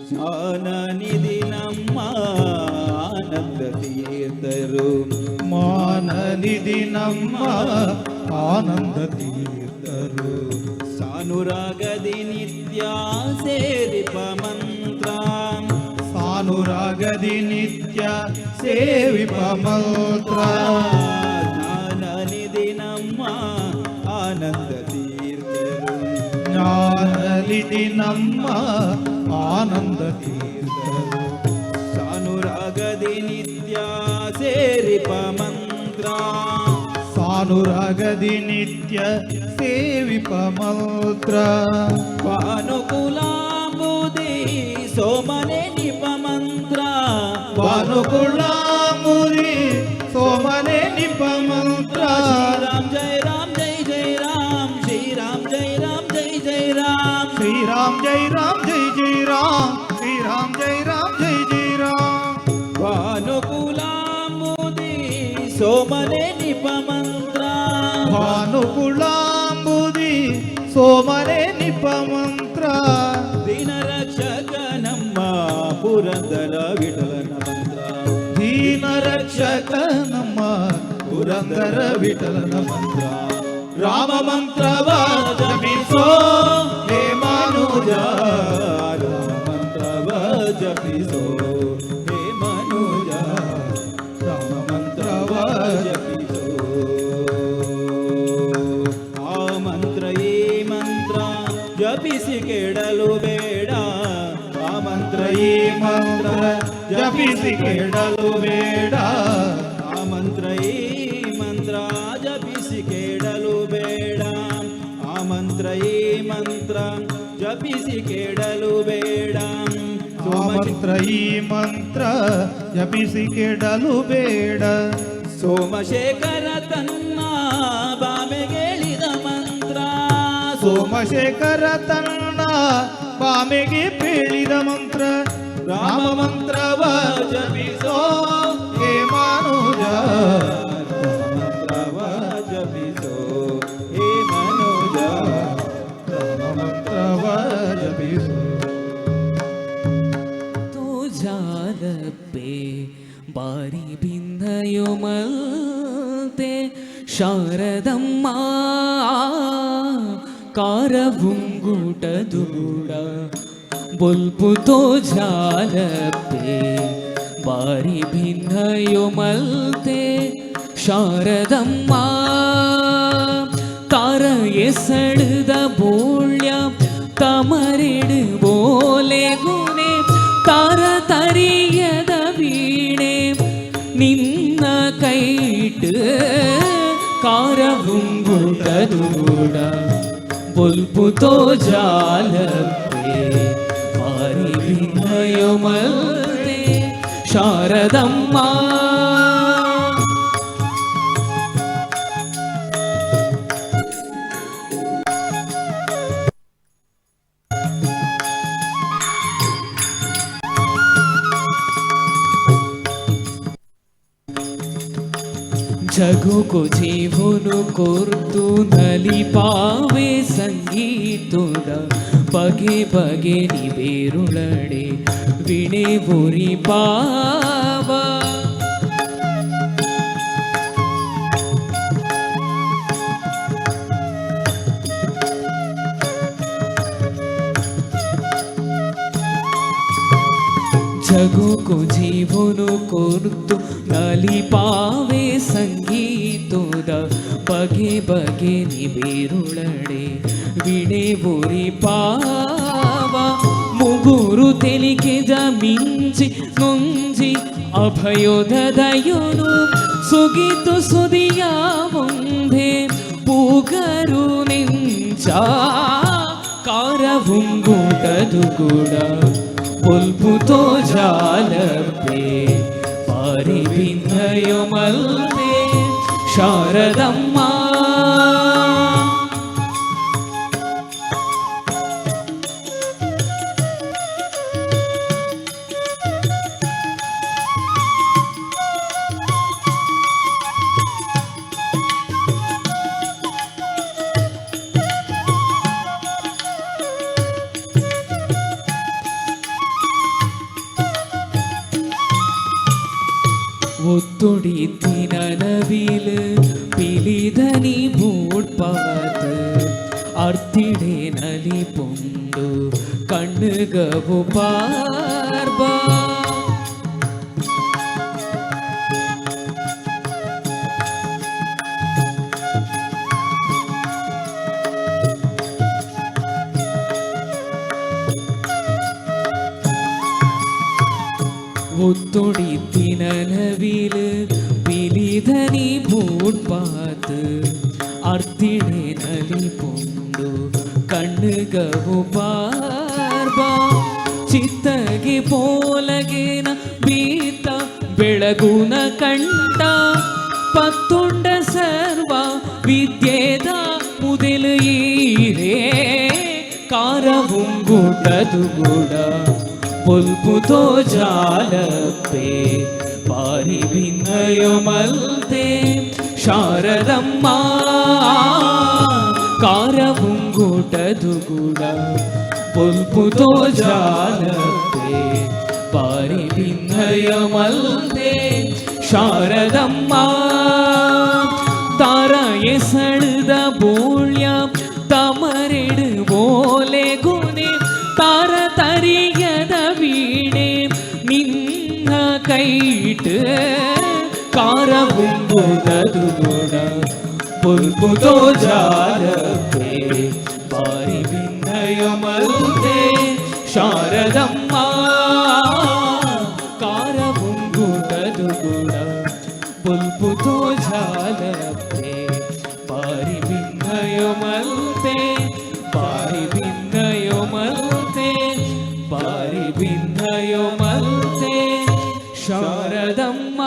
ಜ್ಞಾನ ನಿಧಿ ನಮ್ಮ ತೀರ್ಥರು ಮಾನನಿಧಿ ನಮ್ಮ ಆನಂದ ತೀರ್ಥರು ಸಾನುರಾಗದಿ ನಿತ್ಯ ಸೇರಿಪ ಮಂತ್ರ ಸಾನುರಾಗದಿ ನಿತ್ಯ ಸೇವಿಪ ಮಂತ್ರ ಜ್ಞಾನನಿಧಿ ನಮ್ಮ ಆನಂದ ತೀರ್ಥರು ಜ್ಞಾನನಿಧಿ ನಮ್ಮ ಆನಂದ ತೀರ್ಥರು ಸಾನುರಾಗದಿ ನಿತ್ಯ ಸೇರಿಪ ಮಂತ್ರ ಸಾನುರಾಗದಿ ನಿತ್ಯ ಸೇವಿಪ ಮಂತ್ರ ವಾನುಕುಲಾಂಬುದಿ ಸೋಮನೆ ನಿಪ ಮಂತ್ರ ವಾನುಕುಲಾಂಬುದಿ ಸೋಮನೆ ನಿಪ ಮಂತ್ರ ರಾಮ್ ಜಯ ರಾಮ್ ಜೈ ಜೈ ರಾಮ್ ಶ್ರೀರಾಮ್ ಜೈ ರಾಮ್ ಜೈ ಜೈ ರಾಮ್ ಶ್ರೀರಾಮ್ ಜೈ ರಾಮ್ ಜೈ ಜೈ ರಾಮ್ ಶ್ರೀರಾಮ್ ಜೈ ರಾಮ್ ಜೈ ಜೈ ರಾಮ್ ಭಾನುಕುಲಾಂಬುದಿ ಸೋಮನೆ ನಿಪ ಮಂತ್ರ ಭಾನುಕುಲಾಂಬುದಿ ಸೋಮನೆ ನಿಪ ಮಂತ್ರ ದೀನ ರಕ್ಷಕ ನಮ್ಮ ಪುರಂದರ ವಿಠಲನ ಮಂತ್ರ ದೀನ ರಕ್ಷಕ ನಮ್ಮ ಪುರಂದರ ವಿಠಲನ ಮಂತ್ರ ರಾಮ ಮಂತ್ರವ ಜಪಿಸೋ ಹೇ ಮನುಜ ರಾಮ ಮಂತ್ರವ ಜಪಿಸೋ ಹೇ ಮನುಜ ರಾಮ ಮಂತ್ರವ ಜಪಿಸೋ ಆ ಮಂತ್ರ ಈ ಮಂತ್ರ ಜಪಿಸಿ ಕೆಡಲು ಬೇಡ ಆ ಮಂತ್ರ ಈ ಮಂತ್ರ ಜಪಿಸಿ ಕೆಡಲು ಬೇಡ ಆ ಮಂತ್ರ ಈ ಮಂತ್ರ ಜಪಿಸಿ ಕೆಡಲು ಬೇಡ ಆ ಮಂತ್ರ ಈ ಮಂತ್ರ ಜಪಿಸಿ ಕೆಡಲು ಬೇಡ ಆ ಮಂತ್ರ ಈ ಮಂತ್ರ ಜಪಿಸಿ ಕೆಡಲು ಬೇಡ ಸೋಮಶೇಖರ ತನ್ನ ಬಾಮೆಗೆಳಿದ ಮಂತ್ರ ಸೋಮಶೇಖರ ತನ್ನ ಬಾಮೆಗೆ ಬೇಳಿದ ಮಂತ್ರ ರಾಮ ಮಂತ್ರವ ಜಪಿಸೋ ಹೇ ಮನುಜ ಮಂತ್ರವ ಜಪಿಸೋ ಹೇ ಮನುಜ ರಾಮ ಮಂತ್ರವ ಜಪಿಸೋ
ಜಾಲಪ್ಪೆ ಬಾರಿ ಭಿನ್ನಯುಮಲ್ತೆ ಶಾರದಮ್ಮ ಕಾರವುಂಗುಟದುಡ ಬೊಲ್ಪುತೋ ಜಾಲಪ್ಪೆ ಬಾರಿ ಭಿನ್ನಯುಮಲ್ತೆ ಶಾರದಮ್ಮ ಕಾರ ಎಸಳದ ಬೋಳ್ಯ ತಮರಿಡು ಬೋಲೆ ಗುಣೆ ತಾರ ತರಿಯದ ವೀಣೆ ನಿನ್ನ ಕೈಟ್ ಕಾರವುಂಗುಟದುಡ ಬೊಲ್ಪುತೋ ಜಾಲಪ್ಪೆ ಮಾರಿ ಭಿನ್ನಯುಮಲ್ತೆ ಶಾರದಮ್ಮ जगो को जीवनु कोर्तु नली पावे संगीतुड बगे बगे निबेरुळडे विणे बुरी पाव जगो को जीवनु कोर्तु नली पावे संगीतोद बगे बगे निबेरुळडे विणे बोरी पाव मुगुरु तेलिकेज मिंचि नुंजि अभयोदयुनु सुगितु सुदिया मुंदे पूगरु निंच कारवुंगुटदु ಕೂಡ ಬೊಲ್ಪುತೋ ಜಾಲಪ್ಪೆ ಪಾರಿ ಭಿನ್ನಯುಮಲ್ತೆ ಶಾರದಮ್ಮ ஒத்துடித்தின நவில பிலிதனி மூட்பாத்து அர்த்திடே நலி பொண்டு கண்ணுகவு பார்பா ஒத்துடித்தின நவில பிலிதனி மூட்பாத்து ಅರ್ತಿಡೆ ನಲಿ ಪೊಂದು ಕಣ್ಣುಗವು ಪಾರ್ಬಾ ಚಿತ್ತಗೆ ಪೋಲಗೇನ ಬೀತ ಬೆಳಗುನ ಕಂಡ ಪತ್ತುಂಡ ಸರ್ವ ವಿದ್ಯೆದ ಮುದಲು ಈರೇ ಕಾರವುಂಗುಟದು ಗುಡ ಪೊಲ್ಪುತೋ ಜಾಲಪೆ ಪಾರಿ ಭಿನ್ನಯೋ ಮಲ್ತೆ ಶಾರದಮ್ಮ ಕಾರವುಂಗುಟದು ಗುಡ ಪೊಲ್ಪುತೋ ಜಾಲಪೆ ಪಾರಿ ಭಿನ್ನಯ ಮಲ್ತೆ ಶಾರದಮ್ಮ ತಾರ ಎಸಳದ ಬೋಳ್ಯ ತಮರೆಡು ಬೋಲೆ ಗುನೆ ತಾರ ತರಿಯದ ವೀಣೆ ನಿನ್ನ ಕೈಟ್ ಕಾರವುಂಗುಟದು ಗುಡ ಪೊಲ್ಪುತೋ ಜಾಲಪೆ ಪಾರಿ ಭಿನ್ನಯ ಮಲ್ತೆ ಶಾರದಮ್ಮ ಕಾರವುಂಗುಟದು ಗುಡ ಪೊಲ್ಪುತೋ ಜಾಲಪೆ ಪಾರಿ ಭಿನ್ನಯ ಮಲ್ತೆ ಪಾರಿ ಭಿನ್ನಯ ಮಲ್ತೆ ಪಾರಿ ಭಿನ್ನಯ ಮಲ್ತೆ ಶಾರದಮ್ಮ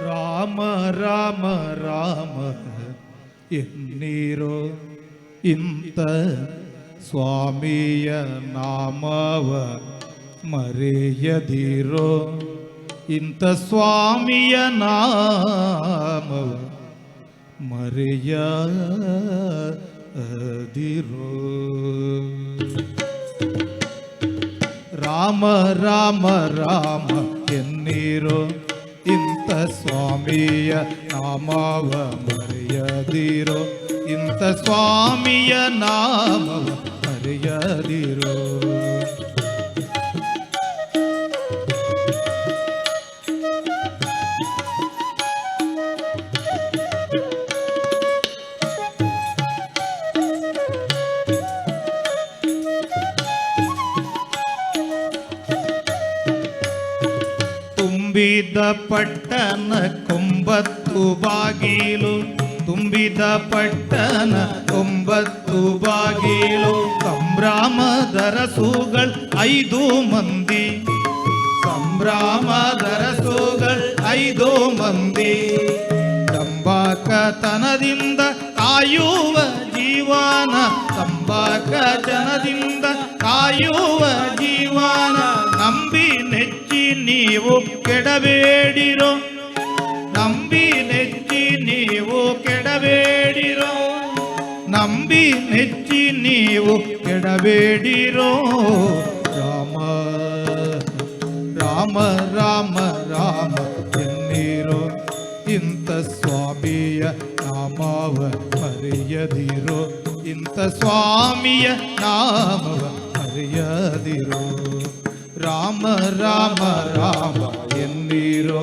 ರಾಮ ರಾಮ ರಾಮ ಎನ್ನೀರೋ ಇಂತ ಸ್ವಾಮಿಯ ನಾಮವ ಮರೆಯದಿರೋ ಇಂಥ ಸ್ವಾಮಿಯ ನಾಮವ ಮರೆಯದಿರೋ ರಾಮ ರಾಮ ರಾಮ ಎನ್ನೀರೋ ಇಂಥ ಸ್ವಾಮಿಯ ನಾಮವ ಮರೆಯದಿರೋ ಇಂಥ ಸ್ವಾಮಿಯ ನಾಮವ ಮರೆಯದಿರೋ ತುಂಬಿದ ಪಟ್ಟಣ ಕೊಂಬತ್ತು ಬಾಗಿಲು ತುಂಬಿದ ಪಟ್ಟಣ ಕೊಂಬತ್ತು ಬಾಗಿಲು ಸಂಭ್ರಮದರಸುಗಳು 5 ಮಂದಿ ಸಂಭ್ರಮದರಸುಗಳು 5 ಮಂದಿ ತಂಬಾಕತನದಿಂದ ಕಾಯುವ ಜೀವನ ತಂಬಾಕತನದಿಂದ ಕಾಯುವ ಜೀವನ ನಂಬಿ ನೆಚ್ಚಿ ನೀವು ಕೆಡಬೇಡಿರೋ ನಂಬಿ ನೆಚ್ಚಿ ನೀವು ಕೆಡಬೇಡಿರೋ ನಂಬಿ ನೆಚ್ಚಿ ನೀವು ಕೆಡಬೇಡಿರೋ ರಾಮ ರಾಮ ರಾಮ ರಾಮ ಎನ್ನೀರೋ ಇಂಥ ಸ್ವಾಮಿಯ ನಾಮವ ಮರೆಯದಿರೋ ಇಂಥ ಸ್ವಾಮಿಯ ನಾಮವ ಮರೆಯದಿರೋ ರಾಮ ರಾಮ ರಾಮ ಎನ್ನೀರೋ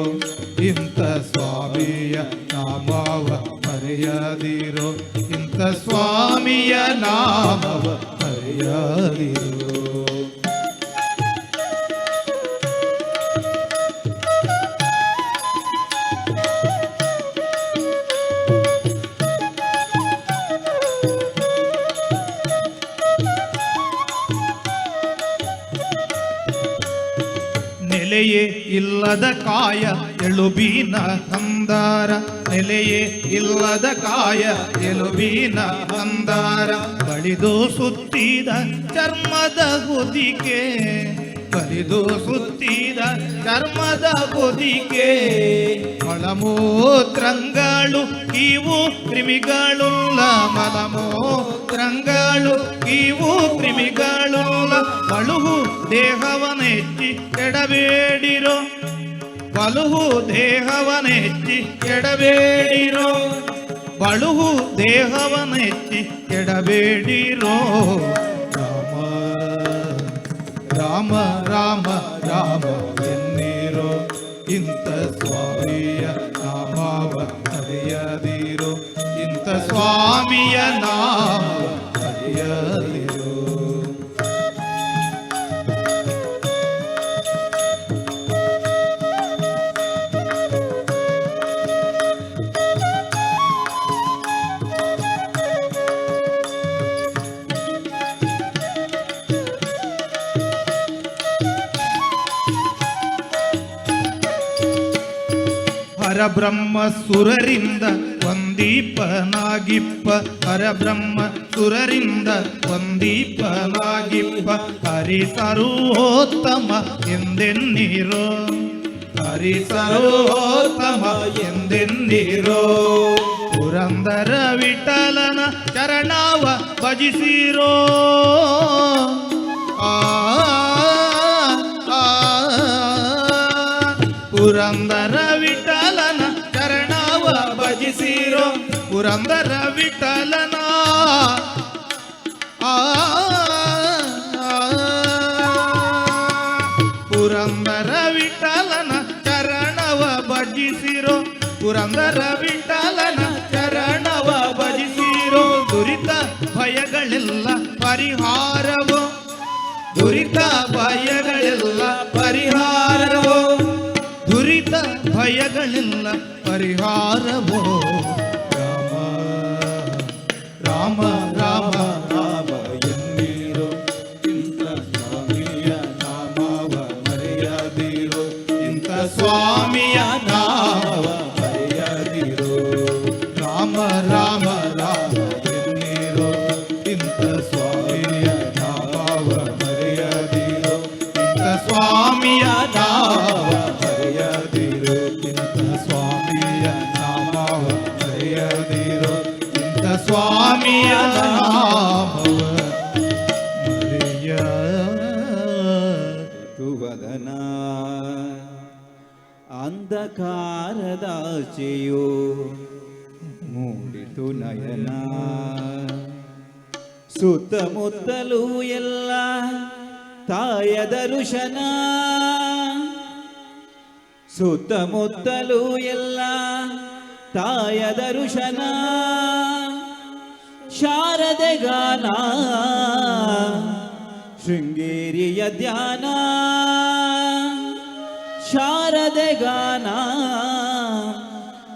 ಇಂಥ ಸ್ವಾಮಿಯ ನಾಮವ ಮರೆಯದಿರೋ ಇಂಥ ಸ್ವಾಮಿಯ ನಾಮವ ಮರೆಯದಿರೋ ನೆಲೆಯೇ ಇಲ್ಲದ ಕಾಯ ಎಳುಬಿನ ಹಂದಾರ ನೆಲೆಯೇ ಇಲ್ಲದ ಕಾಯ ಎಲುಬಿನ ಹಂದಾರ ಬಳಿದು ಸುತ್ತಿದ ಚರ್ಮದ ಹೊದಿಕೆ ಬಲಿದು ಸುತ್ತಿದ ಚರ್ಮದ ಹೊದಿಕೆ ಮಲಮೂತ್ರಂಗಳು ಇವು ಕ್ರಿಮಿಗಳುಲ್ಲ ಮಲಮೂತ್ರಂಗಳು ಇವು ಕ್ರಿಮಿಗಳುಲ್ಲ ಬಳುಹು ದೇಹವನೆಚ್ಚಿ ಕೆಡಬೇಡಿರೋ ಬಳುಹು ದೇಹವನೆಚ್ಚಿ ಕೆಡಬೇಡಿರೋ ಬಳುಹು ದೇಹವನೆಚ್ಚಿ ಕೆಡಬೇಡಿರೋ ರಾಮ ರಾಮ ರಾಮ ಎನ್ನೀರೋ ಇಂಥ ಸ್ವಾಮಿಯ ನಾಮವ ಹರಿಯದಿರೋ ಇಂಥ ಸ್ವಾಮಿಯ ನಾಮ ಹರಿಯದಿರೋ ಹರಬ್ರಹ್ಮ ಸುರರಿಂದ ವಂದೀಪನಾಗಿಪ್ಪ ಹರಬ್ರಹ್ಮ ಸುರರಿಂದ ವಂದೀಪನಾಗಿಪ್ಪ ಹರಿ ಸರ್ವೋತ್ತಮ ಎಂದೆನ್ನಿರೋ ಹರಿ ಸರ್ವೋತ್ತಮ ಎಂದೆನ್ನಿರೋ ಪುರಂದರ ವಿಠಲನ ಚರಣವ ಭಜಿಸಿರೋ ಪುರಂದರ ವಿಠಲನ ಚರಣವ ಭಜಿಸಿರೋ ಪುರಂದರ ವಿಠಲನ ಪುರಂದರ ವಿಠಲನ ಚರಣವ ಭಜಿಸಿರೋ ಪುರಂದರ ವಿಠಲನ ಚರಣವ ಭಜಿಸಿರೋ ದುರಿತ ಭಯಗಳೆಲ್ಲ ಪರಿಹಾರವೋ ದುರಿತ ಭಯಗಳೆಲ್ಲ ಪರಿಹಾರವೋ ದುರಿತ ಭಯಗಳೆಲ್ಲ ಪರಿಹಾರವೋ ರಾಮ ರಾಮ ರಾಮ ರಾಮ ಎನ್ನೀರೋ ಇಂಥ ಸ್ವಾಮಿಯ ನಾಮವ ಮರೆಯದಿರೋ ಇಂಥ ಸ್ವಾಮಿಯ ನಾಮವ ಮರೆಯದಿರೋ ರಾಮ ರಾಮ ರಾಮ ಎನ್ನೀರೋ ಇಂಥ ಸ್ವಾಮಿಯ ನಾಮವ ಮರೆಯದಿರೋ ಇಂಥ ಸ್ವಾಮಿಯ ನಾಮ ಮರೆಯದಿರೋ ಇಂಥ ಸ್ವಾಮಿಯ ನಾಮವ ಮರೆಯದಿರೋ ಇಂಥ ಸ್ವಾಮಿಯ ನಾಮವ ಮರೆಯ
ತುವದನ ಅಂಧಕಾರದಾಚೆಯೋ ಮೂಡಿತು ನಯನ ಸುತ್ತಮುತ್ತಲೂ ಎಲ್ಲ ತಾಯ ದರ್ಶನ ಸುತ್ತಮುತ್ತಲೂ ಎಲ್ಲ ತಾಯ ದರ್ಶನ ಶಾರದೆ ಗಾನ ಶೃಂಗೇರಿಯ ಧ್ಯಾನ ಶಾರದೆ ಗಾನ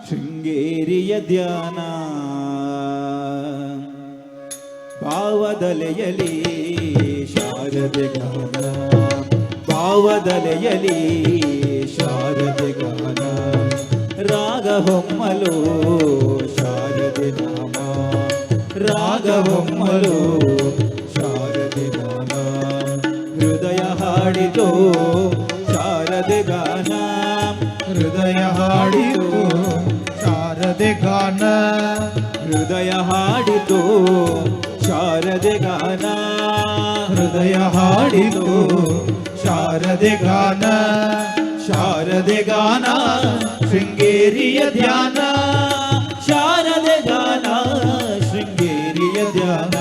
ಶೃಂಗೇರಿಯ ಧ್ಯಾನ ಭಾವದಲೆಯಲಿ ಶಾರದೆ ಗಾನ ಭಾವದಲೆಯಲಿ ಶಾರದೆ ಗಾನ ರಾಗ ಹೊಮ್ಮಲು ಶಾರದೆ ನಾಮ ರಾಗ ಹೊಮ್ಮಲು ಶಾರದೆ ನಾಮ ಹೃದಯ ಹಾಡಿತು ಶಾರದೆ ಗಾನ
ಹೃದಯ ಹಾಡಿತು ಶಾರದೆ ಗಾನ
ಹೃದಯ ಹಾಡಿತು ಶಾರದೆ ಗಾನ
ಹೃದಯ ಹಾಡಿತು ಶಾರದೆ ಗಾನ
ಶಾರದೆ ಗಾನ ಶೃಂಗೇರಿಯ ಧ್ಯಾನ ಶಾರದೆ ಗಾನ ಶೃಂಗೇರಿಯ ಧ್ಯಾನ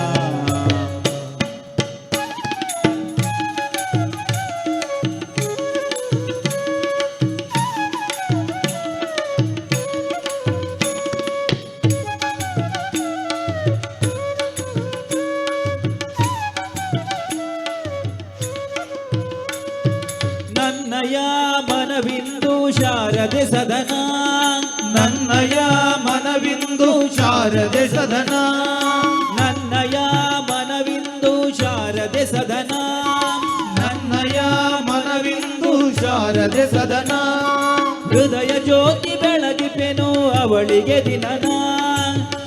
ನನ್ನಯ ಮನವಿಂದು ಶಾರದೆ ಸದನ
ನನ್ನಯ ಮನವಿಂದು ಶಾರದೆ ಸದನ
ನನ್ನಯ ಮನವಿಂದು ಶಾರದೆ ಸದನ
ನನ್ನಯ ಮನವಿಂದು ಶಾರದೆ ಸದನ
ಹೃದಯ
ಅವಳಿಗೆ ದಿನನ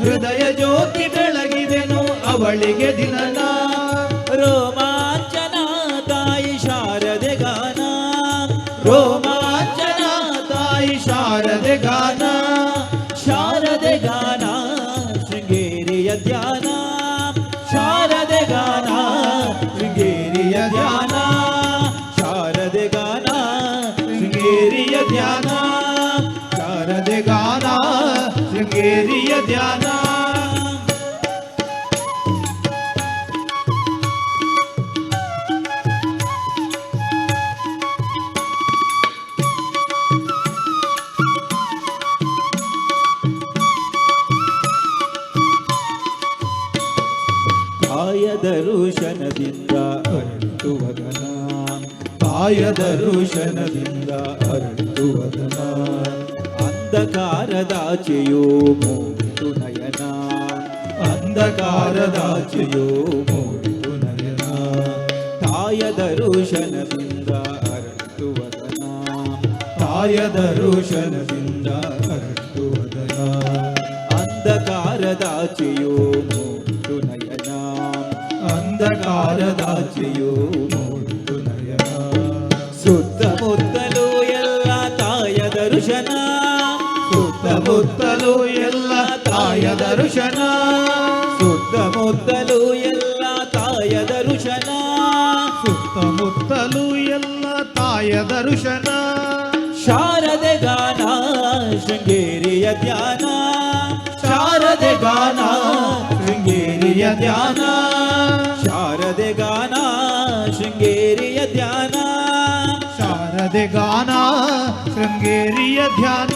ಹೃದಯ ಜ್ಯೋತಿ ಬೆಳಗಿದೆನು ಅವಳಿಗೆ ದಿನನ ರೋಮಾಂಚನ ತಾಯಿ ಶಾರದೆ ಗಾನ ರೋಮಾಂಚನ ತಾಯಿ ಶಾರದೆ ಗಾನ ಶಾರದೆ ಗಾನ ಶೃಂಗೇರಿಯ ಧ್ಯಾನ ಶಾರದೆ ಗಾನ ಶೃಂಗೇರಿಯ ಧ್ಯಾನ ಶಾರದೆ ಗಾನ ಶೃಂಗೇರಿಯ ಧ್ಯಾನ ಶಾರದೆ ಗಾನ ಶೃಂಗೇರಿಯ ಧ್ಯಾನ ಕಾಯದ ಋಷನದಿಂದ ಅರಳುವದನ ಕಾಯದ ಋಷನದಿಂದ ಅರಳುವದನ ಅಂಧಕಾರದಾಚೆಯೋ ಮೂಡಿತು ನಯನ ಅಂಧಕಾರದಾಚೆಯೋ ಮೂಡಿತು ನಯನ ಕಾಯದ ಋಷನದಿಂದ ಅರಳುವದನ ಕಾಯದ ಋಷನದಿಂದ ಅರಳುವದನ ಅಂಧಕಾರದಾಚೆಯೋ ಮೂಡಿತು ನಯನ ಅಂಧಕಾರದಾಚೆಯೋ ಮೂಡಿತು ನಯನ ಸುತ್ತಮುತ್ತಲೂ ಎಲ್ಲ ತಾಯ ದರ್ಶನ ಸುತ್ತಮುತ್ತಲೂ ಎಲ್ಲ ತಾಯ ದರ್ಶನ ಸುತ್ತಮುತ್ತಲೂ ಎಲ್ಲ ತಾಯ ದರ್ಶನ
ಸುತ್ತಮುತ್ತಲೂ ಎಲ್ಲ ತಾಯ ದರ್ಶನ
ಶಾರದೆ ಗಾನ ಶೃಂಗೇರಿಯ ಧ್ಯಾನ ಶಾರದೆ ಗಾನ ಶೃಂಗೇರಿಯ ಧ್ಯಾನ ಶಾರದೆ ಗಾನ ಶೃಂಗೇರಿಯ ಧ್ಯಾನ
ಶಾರದೆ ಗಾನ ಶೃಂಗೇರಿಯ ಧ್ಯಾನ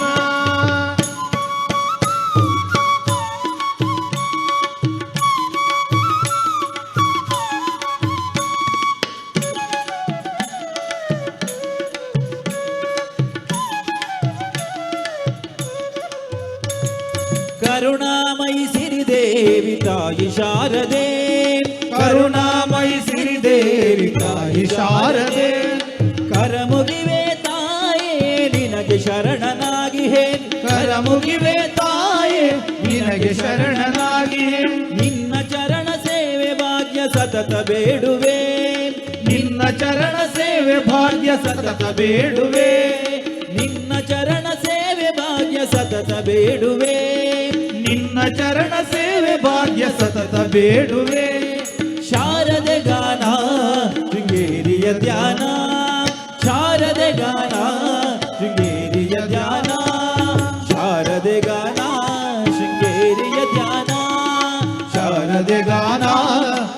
ಕರುಣಾಮಯಿ ಸಿರಿದೇವಿ ತಾಯಿ ಶಾರದೆ ಕರುಣಾಮಯಿ ಸಿರಿದೇವಿ ತಾಯಿ ಶಾರದೆ ಕರಮುಗಿವೆ ತಾಯೇ ನಿನಗೆ ಶರಣನಾಗಿ ಹೇ ಕರಮುಗಿವೆ ತಾಯೇ ನಿನಗೆ ಶರಣನಾಗಿ ಹೇ ನಿನ್ನ ಚರಣ ಸೇವೆ ಭಾಗ್ಯ ಸತತ ಬೇಡುವೆ ನಿನ್ನ ಚರಣ ಸೇವೆ ಭಾಗ್ಯ ಸತತ ಬೇಡುವೆ ನಿನ್ನ ಚರಣ ಸೇವೆ ಭಾಗ್ಯ ಸತತ ಬೇಡುವೆ ನಿನ್ನ ಚರಣ ಸೇವೆ ಭಾಗ್ಯ ಸತತ ಬೇಡುವೆ ಶಾರದೆ ಗಾನ ಶೃಂಗೇರಿಯ ಧ್ಯಾನ ಶಾರದೆ ಗಾನ ಶೃಂಗೇರಿಯ ಧ್ಯಾನ ಶಾರದೆ ಗಾನ ಶೃಂಗೇರಿಯ ಧ್ಯಾನ ಶಾರದೆ ಗಾನ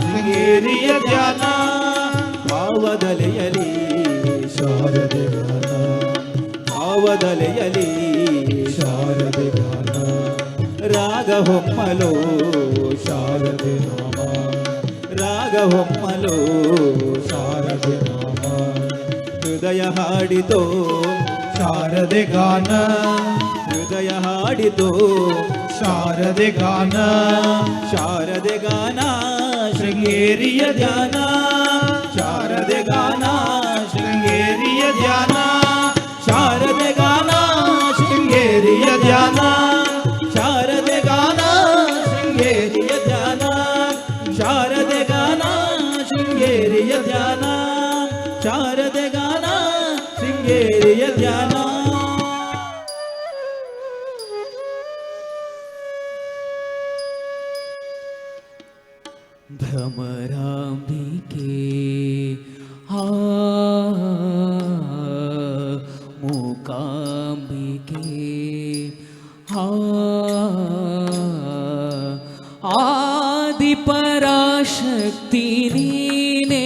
ಶೃಂಗೇರಿಯ ಧ್ಯಾನ ಭಾವದಲೆಯಲಿ ಶಾರದೆ ಗಾನ ಭಾವದಲೆಯಲಿ ಶಾರದೆ ಗಾನ ರಾಗ ಹೊಮ್ಮಲೋ ಶಾರದೆ ನಾಮ ರಾಗ ಹೊಮ್ಮಲೋ ಶಾರದೆ ನಾಮ ಹೃದಯ ಹಾಡಿತೋ ಶಾರದೆ ಗಾನ ಹೃದಯ ಹಾಡಿತೋ ಶಾರದೆ ಗಾನ ಶಾರದೆ ಗಾನ ಶೃಂಗೇರಿಯ ಧ್ಯಾನ ಶಾರದೆ ಗಾನ ಶೃಂಗೇರಿಯ ಧ್ಯಾನ ಶಾರದೆ ಗಾನ ಶೃಂಗೇರಿಯ ಧ್ಯಾನ ಶಾರದೆ ಗಾನ ಶೃಂಗೇರಿಯ ಧ್ಯಾನ ಶಾರದೆ ಗಾನ ಶೃಂಗೇರಿಯ ಧ್ಯಾನ ಶಾರದೆ ಗಾನ ಶೃಂಗೇರಿಯ ಧ್ಯಾನ
ಭ್ರಮರಾಂಬಿಕೆ ಆ ಮೂಕಾಂಬಿಕೆ ಆದಿಪರಾಶಕ್ತಿ ನೀನೇ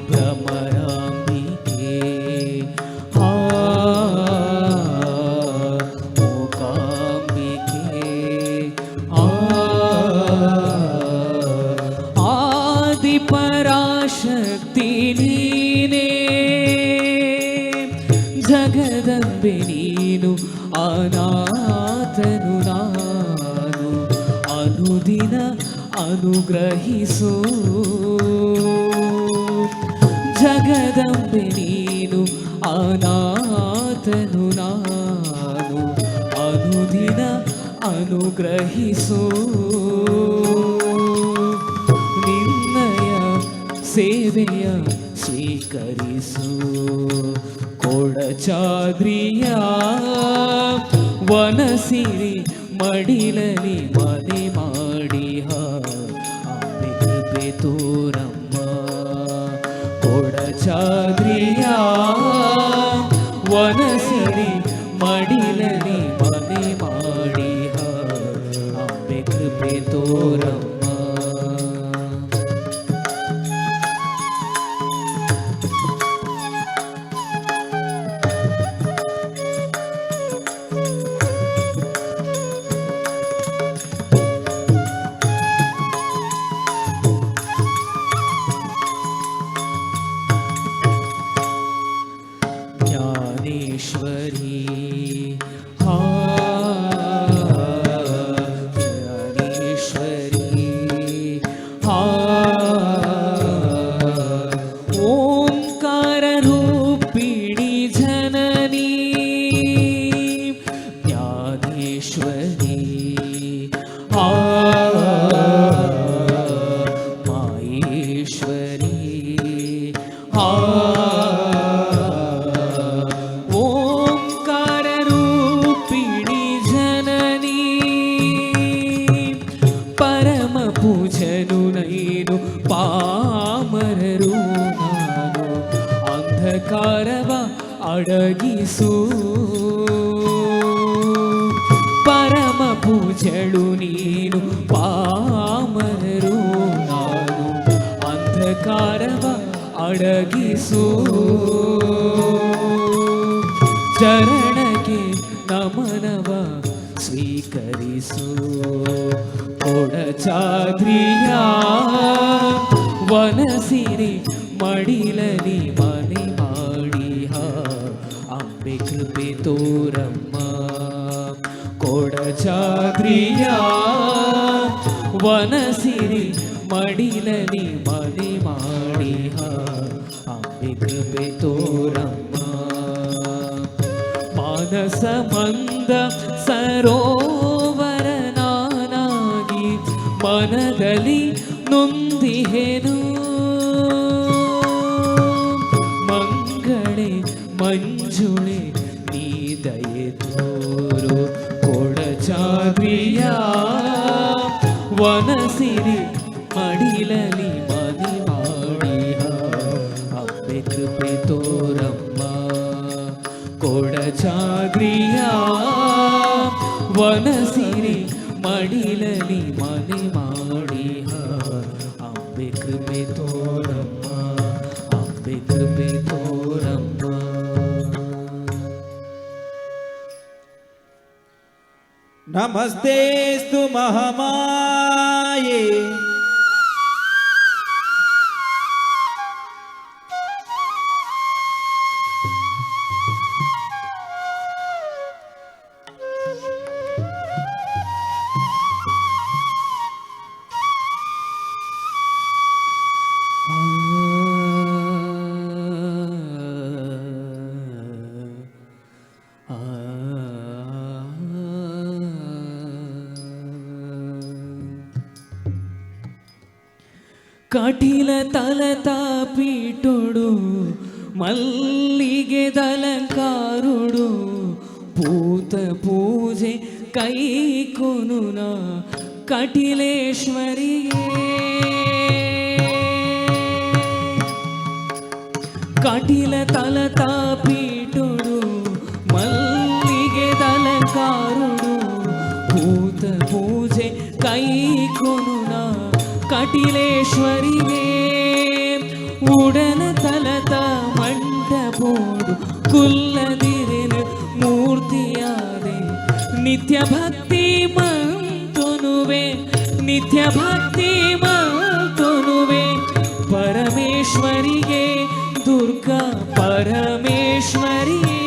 ಭ್ರಮರಾಂಬಿಕೆ ಮೂಕಾಂಬಿಕೆ ಆದಿಪರಾಶಕ್ತಿ ನೀನೇ ಜಗದಂಬೆ ನೀನು ಅನಾಥನು ನಾನು ಅನುದಿನ ಅನುಗ್ರಹಿಸು ಜಗದಂಬೆ ನೀನು ಅನಾಥನು ನಾನು ಅನುಗ್ರಹಿಸು ನಿನ್ನಯ ಸೇವೆಯ ಸ್ವೀಕರಿಸು ಕೊಡಚಾದ್ರಿಯ ವನಸಿರಿ ಮಡಿಲಲಿ ಮನೆ ಮಾಡಿಹ ಅಂಬೆ ಕೃಪೆ ತೋರಮ್ಮ ಕೊಡಚಾದ್ರಿಯ ವನಸಿರಿ ಮಡಿಲಲಿ ಮನೆ ಮಾಡಿಹ ಅಂಬೆ ಕೃಪೆ ತೋರಮ್ಮ ಜ್ಞಾನೇಶ್ವರಿ ಜ್ಞಾನೇಶ್ವರಿ ಓಂಕಾರ ರೂಪಿಣಿ ಜನನಿ ಜ್ಞಾನೇಶ್ವರಿ ಮಾಯೇಶ್ವರಿ ಓಂಕಾರ ರೂಪಿಣಿ ಜನನಿ ಪರಮ ಪೂಜನು ನೈನು ಪಾಮರರು ನಾನು ಅಂಧಕಾರವ ಅಡಗಿಸು ಪರಮ ಪೂಜಳು ನೀನು ಪಾಮರರು ನಾನು ಅಂಧಕಾರವ ಅಡಗಿಸು ಚರಣಕ್ಕೆ ನಮನವ ಸ್ವೀಕರಿಸು ಕೊಡಚಾದ್ರಿಯ ವನಸಿರಿ ಮಡಿಲಲಿ ಮನೆ ಮಾಡಿಹ ಅಂಬೆ ಕೃಪೆ ತೋರಮ್ಮ ಕೊಡಚಾದ್ರಿಯ ವನಸಿರಿ ಮಡಿಲಲಿ ಮನೆ ಮಾಡಿಹ ಅಂಬೆ ಕೃಪೆ ತೋರಮ್ಮ ಮಾನಸ ಮಂದ ಸರೋವರ ನಾನಾಗಿ ಮನದಲ್ಲಿ ನೊಂದಿಹೆನು ಮಂಗಳೆ ಮಂಜುಳೆ ನೀ ದಯೆ ತೋರು ಕೊಡಚಾದ್ರಿಯ ವನಸಿರಿ ಮಡಿಲಲಿ ಮನೆ ಮಾಡಿಹ ಅಂಬೆ ಕೃಪೆ ತೋರಮ್ಮ ಕೊಡಚಾದ್ರಿಯ ವನಸಿರಿ ಮಡಿಲಲಿ ಮನೆ ಮಾಡಿಹ ಅಂಬೆ ಕೃಪೆ ತೋರಮ್ಮ ಅಂಬೆ ಕೃಪೆ ತೋರಮ್ಮ
ನಮಸ್ತೆಸ್ತು ಮಹಾಮಾಯೆ
ಕಟಿಲ ತಲತಾಪೀಟುಡು ಮಲ್ಲಿಗೆ ದಲಂಕಾರುಡು ಭೂತ ಪೂಜೆ ಕೈ ಕೊನುನ ಕಟಿಲೇಶ್ವರಿಗೆ ಕಟಿಲ ತಲತಾಪೀಟುಡು ಮಲ್ಲಿಗೆ ದಲಂಕಾರುಡು ಭೂತ ಪೂಜೆ ಕೈ ಕೊನುನ ಕಟಿಲೇಶ್ವರಿಗೆ ಉಡನ ತಲತ ಮಂಟಪೋಡು ಕುಲ್ಲದಿರೆನು ಮೂರ್ತಿಯಾದೆ ನಿತ್ಯ ಭಕ್ತಿ ಮಂತೊನುವೆ ನಿತ್ಯ ಭಕ್ತಿ ಮಂತೊನುವೆ ಪರಮೇಶ್ವರಿಗೆ ದುರ್ಗಾ ಪರಮೇಶ್ವರಿಯೇ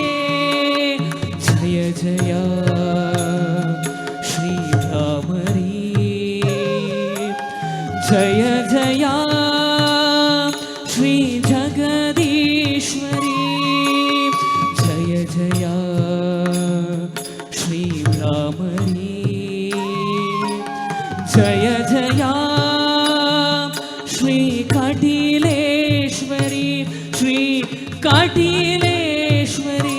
ಜಯ ಜಯ ಶ್ರೀರಾಮರಿ ಜಯ ಜಯ ಶ್ರೀ ಜಗದೀಶ್ವರಿ ಜಯ ಜಯ ಶ್ರೀ ಭ್ರಾಮರಿ ಕಾಟಿಲೇಶ್ವರಿ.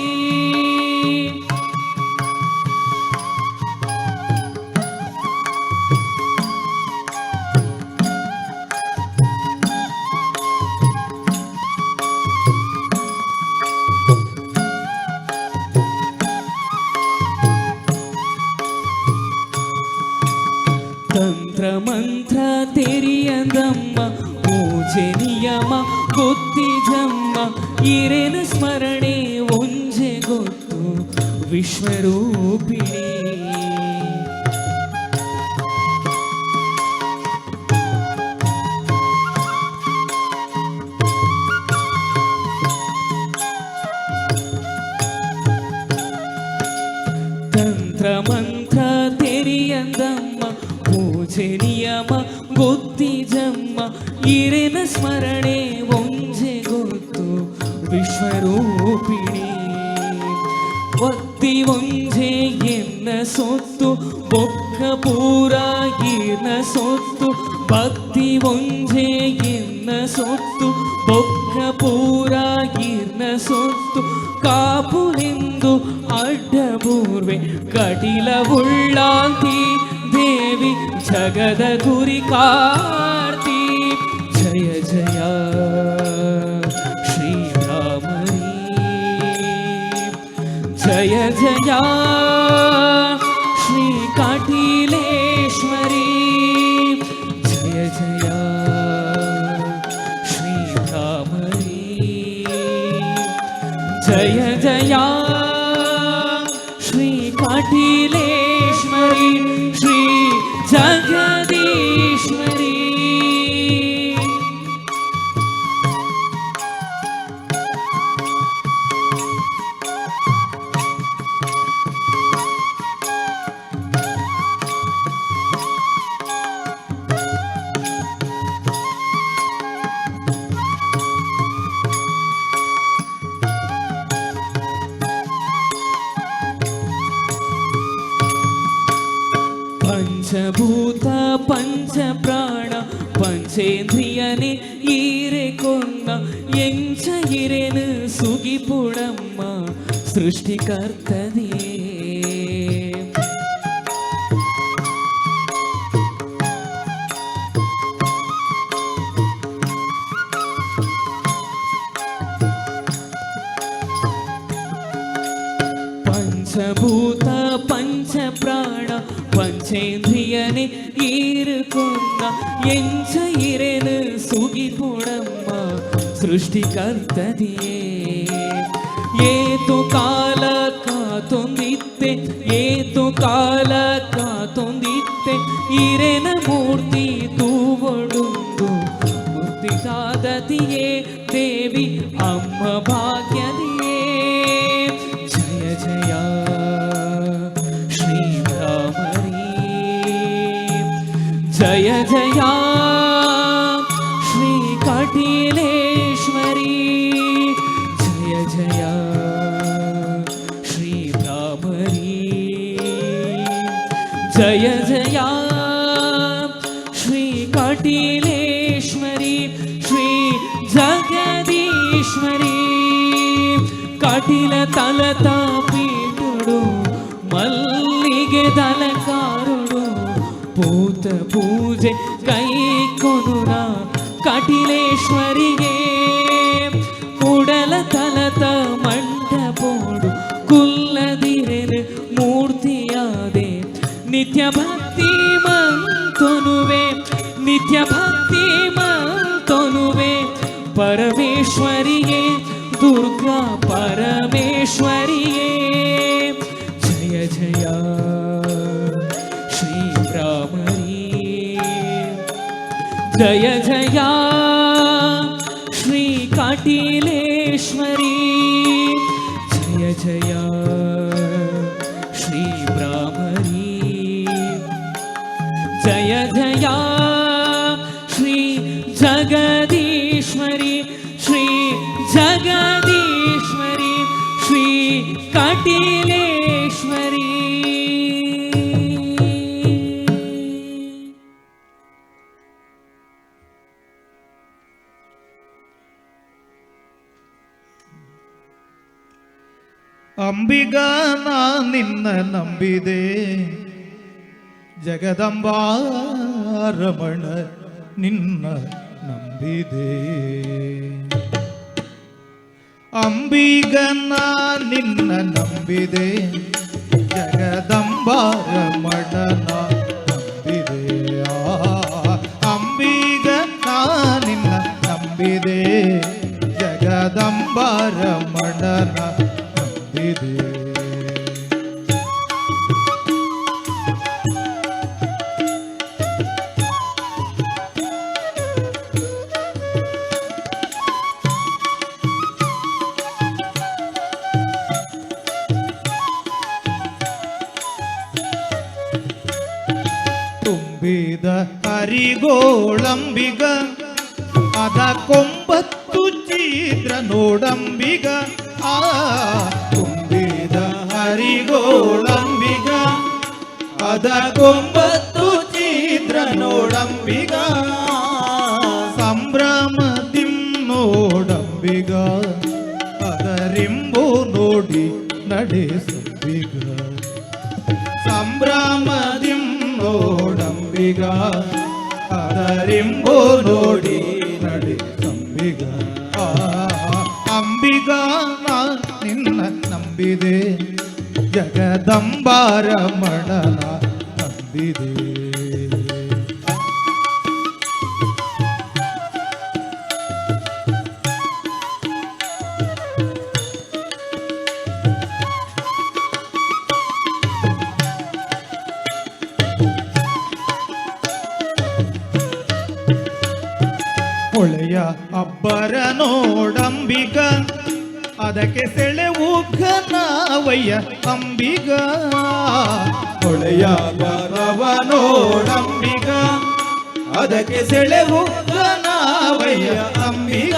ತಂತ್ರ ಮಂತ್ರ ತೆರಿಯದಮ್ಮ, ಪೂಜೆ ನಿಯಮ ಗೊತ್ತಿಜಮ್ಮ, ಇರೇನ ಸ್ಮರಣೆ ಒಂಜೆ ಗೊತ್ತು ವಿಶ್ವರೂಪಿಣಿ. ತಂತ್ರ ಮಂತ್ರ ತೆರಿಯದಮ್ಮ, ಪೂಜೆ ನಿಯಮ ಗೊತ್ತಿಜಮ್ಮ, ಇರೇನ ಸ್ಮರಣೆ ಒಂಜೆ ಗೊತ್ತು ವಿಶ್ವರೂಪಿಣಿ. ಒತ್ತಿ ಒಂಜೆ ಎನ್ನ ಸೊತ್ತು ಬೊಕ್ಕ ಪೂರ ಈರ್ನ ಸೊತ್ತು, ಭಕ್ತಿ ಒಂಜೆ ಎನ್ನ ಸೊತ್ತು ಬೊಕ್ಕ ಪೂರ ಈರ್ನ ಸೊತ್ತು, ಕಾಪುಲೆಂದು ಅಡ್ಡಬೂರ್ವೆ ಕಟಿಲ ಉಳ್ಳಾಂತಿ ದೇವಿ ಜಗದ ಗುರಿ ಕಾರ್ತಿ. ಜಯ ಜಯ ಶ್ರೀರಾಮರಿ, ಜಯ ಜಯ ಶ್ರೀ ಕಾಟಿಲೇಶ್ವರಿ, ಜಯ ಜಯ ಶ್ರೀರಾಮರಿ, ಜಯ ಜಯ ಶ್ರೀ ಕಾಟಿಲೇಶ್ವರಿ, ಶ್ರೀ ಜಗದೀಶ್ವರಿ. ಪಂಚಭೂತ ಪಂಚ ಪ್ರಾಣ ಪಂಚೇಂದ್ರಿಯನೆ ಈರೆ ಕೊನ್ನ, ಎಂಚ ಇರೆನು ಸುಗಿಪುಡಮ್ಮ ಸೃಷ್ಟಿಕರ್ತದೇ. ಪಂಚಭೂತ ಪಂಚ ಪ್ರಾಣ ಪಂಚೇಂದ್ರಿಯನೆ ಈರು ಕೊನ್ನ, ಎಂಚ ಇರೆನು ಸುಗಿಪುಡಮ್ಮ ಸೃಷ್ಟಿಕರ್ತದಿಯೇ. ಏತು ಕಾಲ ಕಾತೊಂದಿತ್ತೆ, ಏತು ಕಾಲ ಕಾತೊಂದಿತ್ತೆ, ಇರೆನ ಮೂರ್ತಿ ತೂವೊಡುಂದು ಮುಕ್ತಿದಾದತಿಯೇ ದೇವಿ ಅಮ್ಮ ಭಾಗ್ಯದಿಯೇ. ಜಯ ಜಯ ಶ್ರೀರಾಮರಿ, ಜಯ ಜಯ ಶ್ರೀ ಕಾಟಿಲೇಶ್ವರಿ, ಜಯ ಜಯ ಶ್ರೀರಾಮರಿ, ಜಯ ಜಯ ಶ್ರೀ ಕಾಟಿಲೇಶ್ವರಿ, ಶ್ರೀ ಜಗದೀಶ್ವರಿ. ಕಾಟಿಲ ತಲತ ಪೀಠುಡು ಮಲ್ಲಿಗೆ ತಲಕಾರುಡು, ಪೂತ ಪೂಜೆ ಕೈ ಕೊನುನ ಕಾಟಿಲೇಶ್ವರಿಗೆ. ಕುಡಲ ತಲತ ಮಂಟಪೋಡು ಕುಲ್ಲದಿರೆನು ಮೂರ್ತಿಯಾದೆ, ನಿತ್ಯ ಭಕ್ತಿ ಮಂತೊನುವೆ, ನಿತ್ಯ ಭಕ್ತಿ ಮಂತೊನುವೆ, ಪರಮೇಶ್ವರಿಯೇ ದುರ್ಗಾ ಪರಮೇಶ್ವರಿಯೇ. ಜಯ ಜಯ ಶ್ರೀರಾಮರಿ, ಜಯ ಜಯ ಶ್ರೀ ಕಾಟಿಲೇಶ್ವರಿ, ಜಯ ಜಯ ಶ್ರೀರಾಮರಿ, ಜಯ ಜಯ ಶ್ರೀ ಜಗದೀಶ್ವರಿ, ಶ್ರೀ ಜಗದೀಶ್ವರಿ, ಶ್ರೀ ಕಾಟಿಲೇಶ್ವರಿ.
ಅಂಬಿಗ ನಾ ನಿನ್ನ ನಂಬಿದೆ ಜಗದಂಬಾ ರಮಣ ನಿನ್ನ ನಂಬಿದೆ ಅಂಬಿಗ ನಾ ನಿನ್ನ ನಂಬಿದೆ ಜಗದಂಬಾ ರಮಣನ ನಂಬಿದೆ ಅಂಬಿಗ ನಾ ನಿನ್ನ ನಂಬಿದೆ ಜಗದಂಬಾ ರಮಣನ ನಂಬಿದೆ ತುಂಬಿದ ಹರಿಗೋಳಂಬಿಗ ಅದ ಕೊಂಬತ್ತು ಚಿತ್ರ ನೋಡಂಬಿಗ ತುಂಬಿದ ಹರಿಗೋಳಂಬಿಗ ಅದ ಕೊಂಬತ್ತು ಚಿತ್ರ ನೋಡಂಬಿಗ ಸಂಭ್ರಮದಿ ನೋಡಂಬಿಗ ಅದರಿಂಬು ನೋಡಿ ನಡೆಸಂಬಿಗ ಸಂಭ್ರಮದಿ ನೋಡಂಬಿಗ ಅದರಿಂಬು ನೋಡಿ ನಡೆಸಂಬಿಗ ಅಂಬಿಗ ನಾ ನಿನ್ನ ನಂಬಿದೆ ಜಗದಂಬಾರಮಣನ ನಂಬಿದೆ ಹೊಳೆಯ ಅಬ್ಬರ ನೋಡಂಬಿಗ ಅದಕ್ಕೆ ಸೆಳೆವು ಘನವಯ್ಯ ಅಂಬಿಗ ಹೊಳೆಯ ಅಬ್ಬರವ ನೋಡಂಬಿಗ ಅದಕ್ಕೆ ಸೆಳೆವು ಘನವಯ್ಯ ಅಂಬಿಗ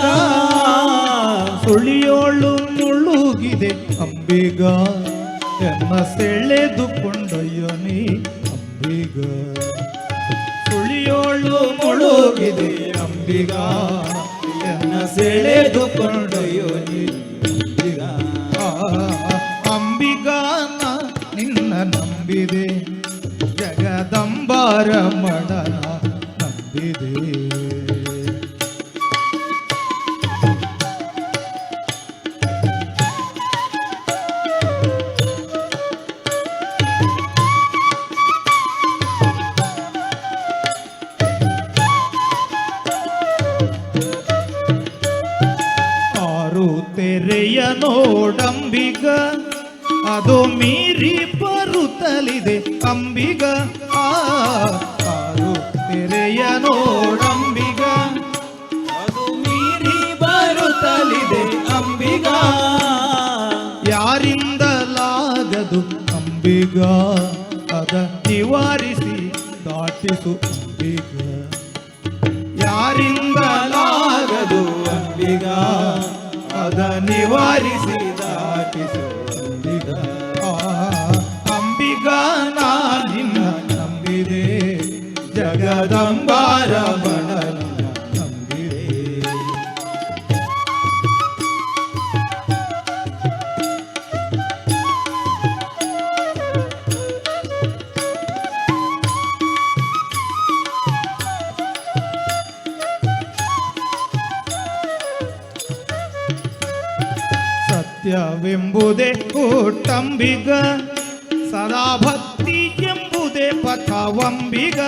ಸುಳಿಯೋಳು ಮುಳುಗಿದೆ ಅಂಬಿಗ ಎನ್ನ ಸೆಳೆದುಕೊಂಡಯ್ಯನಿ ಅಂಬಿಗ ಸುಳಿಯೋಳು ಮುಳುಗಿದೆ ಅಂಬಿಗ ಎನ್ನ ಸೆಳೆದುಕೊಂಡಯ್ಯನಿ ಅಂಬಿಗ ನಾ ನಿನ್ನ ನಂಬಿದೆ ಜಗದಂಬಾರಮಣನ ನಂಬಿದೆ ತೆರೆಯ ನೋಡಂಬಿಗ ಅದು ಮೀರಿ ಬರುತ್ತಲಿದೆ ಅಂಬಿಗ ಆರು ತೆರೆಯ ನೋಡಂಬಿಗ ಅದು ಮೀರಿ ಬರುತ್ತಲಿದೆ ಅಂಬಿಗ ಯಾರಿಂದಲಾಗದು ಅಂಬಿಗ ಅದ ನಿವಾರಿಸಿ ದಾಟಿಸು ಅಂಬಿಗ ಯಾರಿಂದಲಾಗದು ಅಂಬಿಗ ಅದ ನಿವಾರಿಸಿ ದಾಟಿಸು ಅಂಬಿಗ ಅಂಬಿಗ ನಾ ನಿನ್ನ ನಂಬಿದೆ ಜಗದಂಬಾರಮಣನ ನಂಬಿದೆ ಸತ್ಯವೆಂಬುದೇ ಕೂಟಂಬಿಗ ಸದಾ ಭಕ್ತಿ ಎಂಬುದೇ ಪಥವಂಬಿಗ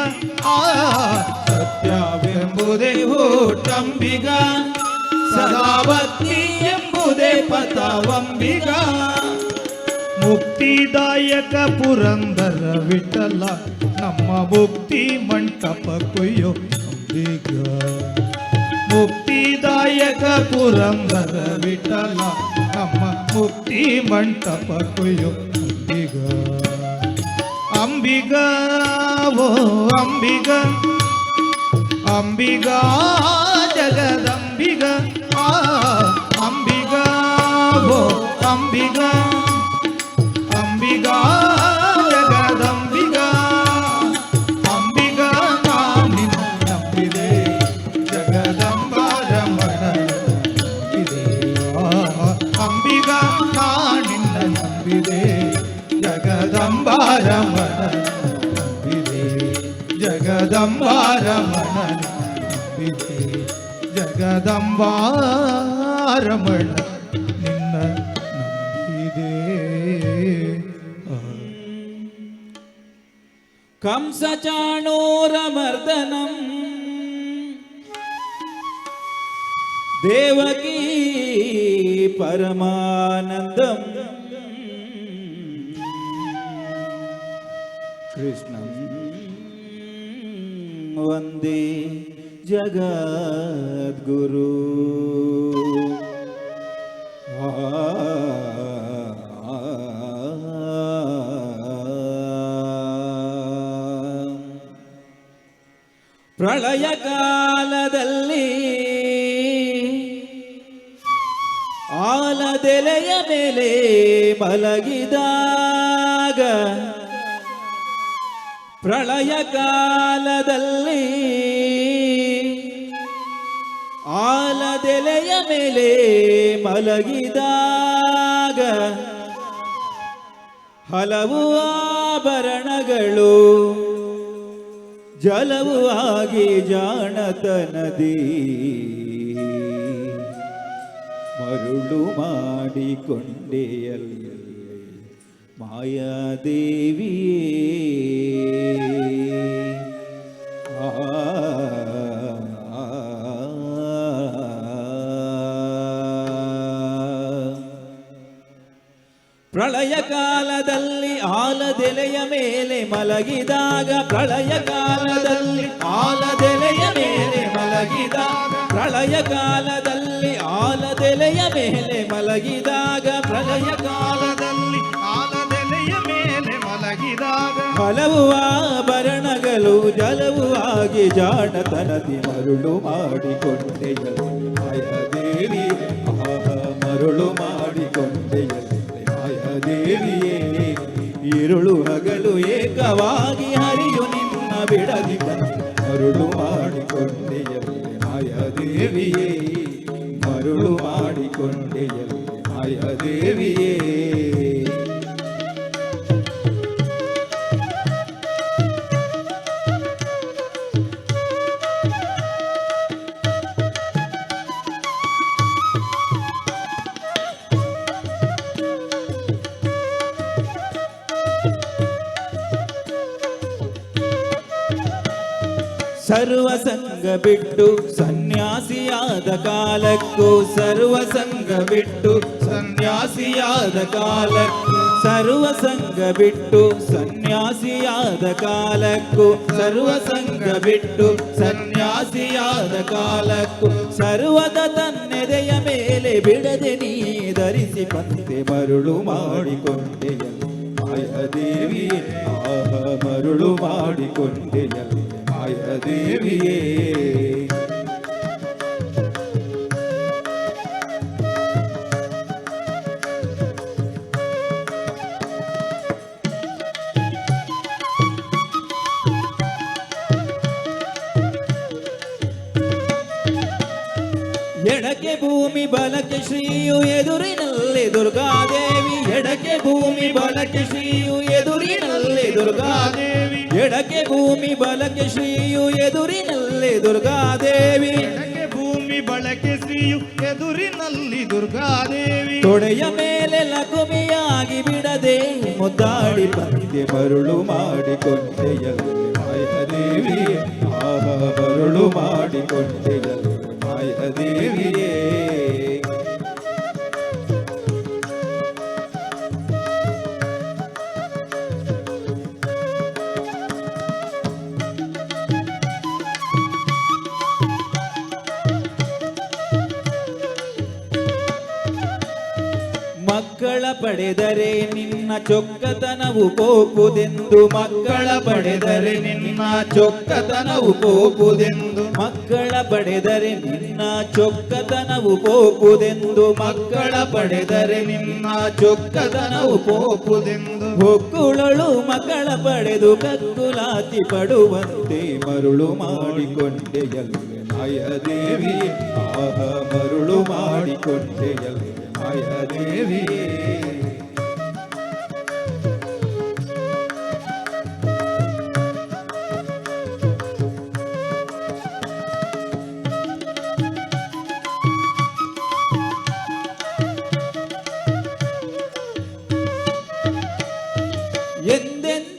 ಸತ್ಯವೆಂಬುದೇ ಕೂಟಂಬಿಗ ಸದಾ ಭಕ್ತಿ ಎಂಬುದೇ ಪಥವಂಬಿಗ ಮುಕ್ತಿದಾಯಕ ಪುರಂದರ ವಿಠಲ ನಮ್ಮ ಮುಕ್ತಿ ಮಂಟಪ ಕೊಯ್ಯೋ ಅಂಬಿಗ ಮುಕ್ತಿದಾಯಕ ಪುರಂದರ ವಿಠಲ ನಮ್ಮ ಮುಕ್ತಿ ಮಂಟಪ ಕೊಯ್ಯೋ ಅಂಬಿಗ ಅಂಬಿಗ ಓ ಅಂಬಿಗ ಅಂಬಿಗ ಜಗದಂಬಿಗ ಅಂಬಿಗ ಓ ಅಂಬಿಗ ಅಂಬಿಗ ಜಗದಂಬಿಗ ಅಂಬಿಗ ನಾ ನಿನ್ನ ನಂಬಿದೆ ಜಗದಂಬಾರಮಣ ನಂಬಿದೆ ಅಂಬಿಗ ನಾ ನಿನ್ನ ರಮಣ ನಂಬಿದೆ ಜಗದಂಬಾ ರಮಣ ನಂಬಿದೆ ಜಗದಂಬಾ ರಮಣ ನಿನ್ನ ನಂಬಿದೆ
ಕಂಸ ಚಾಣೂರಮರ್ದನಂ ದೇವಕೀ ಪರಮಾನಂದಂ ಕೃಷ್ಣಂ ವಂದೇ ಜಗದ್ಗುರು ಪ್ರಳಯ ಕಾಲದಲ್ಲಿ ಆಲದೆಲೆಯ ಮೇಲೆ ಮಲಗಿದಾಗ ಪ್ರಳಯ ಕಾಲದಲ್ಲಿ ಆಲದೆಲೆಯ ಮೇಲೆ ಮಲಗಿದಾಗ ಹಲವು ಆಭರಣಗಳು ಜಲವು ಆಗಿ ಜಾಣತನದಿ ಮರುಳು ಮಾಡಿಕೊಂಡೆಯಲ್ಲಿ ಮಾಯಾದೇವಿ ಪ್ರಳಯ ಕಾಲದಲ್ಲಿ ಆಲದೆಲೆಯ ಮೇಲೆ ಮಲಗಿದಾಗ ಪ್ರಳಯ ಕಾಲದಲ್ಲಿ ಆಲದೆಲೆಯ ಮೇಲೆ ಮಲಗಿದಾಗ ಪ್ರಳಯ ಕಾಲದಲ್ಲಿ ಆಲದೆಲೆಯ ಮೇಲೆ ಮಲಗಿದಾಗ ಪ್ರಳಯ ಕಾಲದಲ್ಲಿ
ಆಲದೆಲೆಯ ಮೇಲೆ ಮಲಗಿದಾಗ
ಹಲವು ಆಭರಣಗಳು ಜಲವು ಆಗಿ ಜಾಣತನದಿ ಮರುಳು ಮಾಡಿಕೊಂಡೆಯಲ್ಲಿ ಮಾಯಾದೇವಿ ಮರುಳು ಮಾಡಿಕೊಂಡೆಯಲ್ಲಿ ಮಾಯಾದೇವಿಯೇ ഇരുಳು ಹಗಲು ಏಕವಾಗಿ ಹರಿಯು ನಿನ್ನ ಬಿಡದಿ ಮರುಳು ಮಾಡಿಕೊಂಡೆಯಲ್ಲಿ ಮಾಯಾದೇವಿಯೇ ಮರುಳು ಮಾಡಿಕೊಂಡೆಯಲ್ಲಿ ಮಾಯಾದೇವಿಯೇ ಸರ್ವ ಸಂಘ ಬಿಟ್ಟು ಸನ್ಯಾಸಿಯಾದ ಕಾಲಕ್ಕೂ ಸರ್ವ ಸಂಘ ಬಿಟ್ಟು ಸನ್ಯಾಸಿಯಾದ ಕಾಲಕ್ಕೂ ಸರ್ವ ಸಂಘ ಬಿಟ್ಟು ಸನ್ಯಾಸಿಯಾದ ಕಾಲಕ್ಕೂ ಸರ್ವ ಸಂಘ ಬಿಟ್ಟು ಸನ್ಯಾಸಿಯಾದ ಕಾಲಕ್ಕೂ ಸರ್ವದ ತನ್ನೆದೆಯ ಮೇಲೆ ಬಿಡದೆ ನೀ ಧರಿಸಿ ಪಂತೆ ಮರುಳು ಮಾಡಿಕೊಂಡೆಯಲ್ಲಿ ಮಾಯಾದೇವಿ ಮರುಳು ಮಾಡಿಕೊಂಡೆಯಲ್ಲಿ ಮಾಯಾದೇವಿಯೇ ಎಡಕ್ಕೆ ಭೂಮಿ ಬಲಕ್ಕೆ ಶ್ರೀಯು ಎದುರಿನಲ್ಲಿ ದುರ್ಗಾದೇವಿ ಎಡಕ್ಕೆ ಭೂಮಿ ಬಲಕ್ಕೆ ಶ್ರೀಯು ಎದುರಿನಲ್ಲಿ ದುರ್ಗಾದೇವಿ ಎಡಕ್ಕೆ ಭೂಮಿ ಬಲಕ್ಕೆ ಶ್ರೀಯು ಎದುರಿನಲ್ಲಿ ದುರ್ಗಾದೇವಿ
ಎಡಕ್ಕೆ ಭೂಮಿ ಬಳಕೆ ಶ್ರೀಯು ಎದುರಿನಲ್ಲಿ ದುರ್ಗಾದೇವಿ
ತೊಡೆಯ ಮೇಲೆ ಲಕುಮಿಯಾಗಿ ಬಿಡದೆ ಮುದ್ದಾಡಿ ಬಂದೆ ಮರುಳು ಮಾಡಿಕೊಂಡೆಯಲ್ಲಿ ಮಾಯಾದೇವಿ ಮರುಳು ಮಾಡಿಕೊಂಡೆಯಲ್ಲಿ ಮಾಯಾದೇವಿಯೇ ಮಕ್ಕಳ ಪಡೆದರೆ ನಿನ್ನ ಚೊಕ್ಕತನವು ಕೋಪುದೆಂದು ಮಕ್ಕಳ ಪಡೆದರೆ ನಿನ್ನ ಚೊಕ್ಕತನವು ಕೋಪುದೆಂದು ಮಕ್ಕಳ ಪಡೆದರೆ ನಿನ್ನ ಚೊಕ್ಕತನವು ಕೋಪುದೆಂದು ಮಕ್ಕಳ ಪಡೆದರೆ ನಿನ್ನ ಚೊಕ್ಕತನವು ಕೋಪುದೆಂದು ಹೊಕ್ಕುಳಳು ಮಕ್ಕಳ ಪಡೆದು ಕಕ್ಕುಲಾತಿ ಪಡುವಂತೆ ಮರುಳು ಮಾಡಿಕೊಂಡೆಯಲ್ಲಿ ಮಾಯಾದೇವಿ ಮರುಳು ಮಾಡಿಕೊಂಡೆಯಲ್ಲಿ ಮಾಯಾದೇವಿಯೇ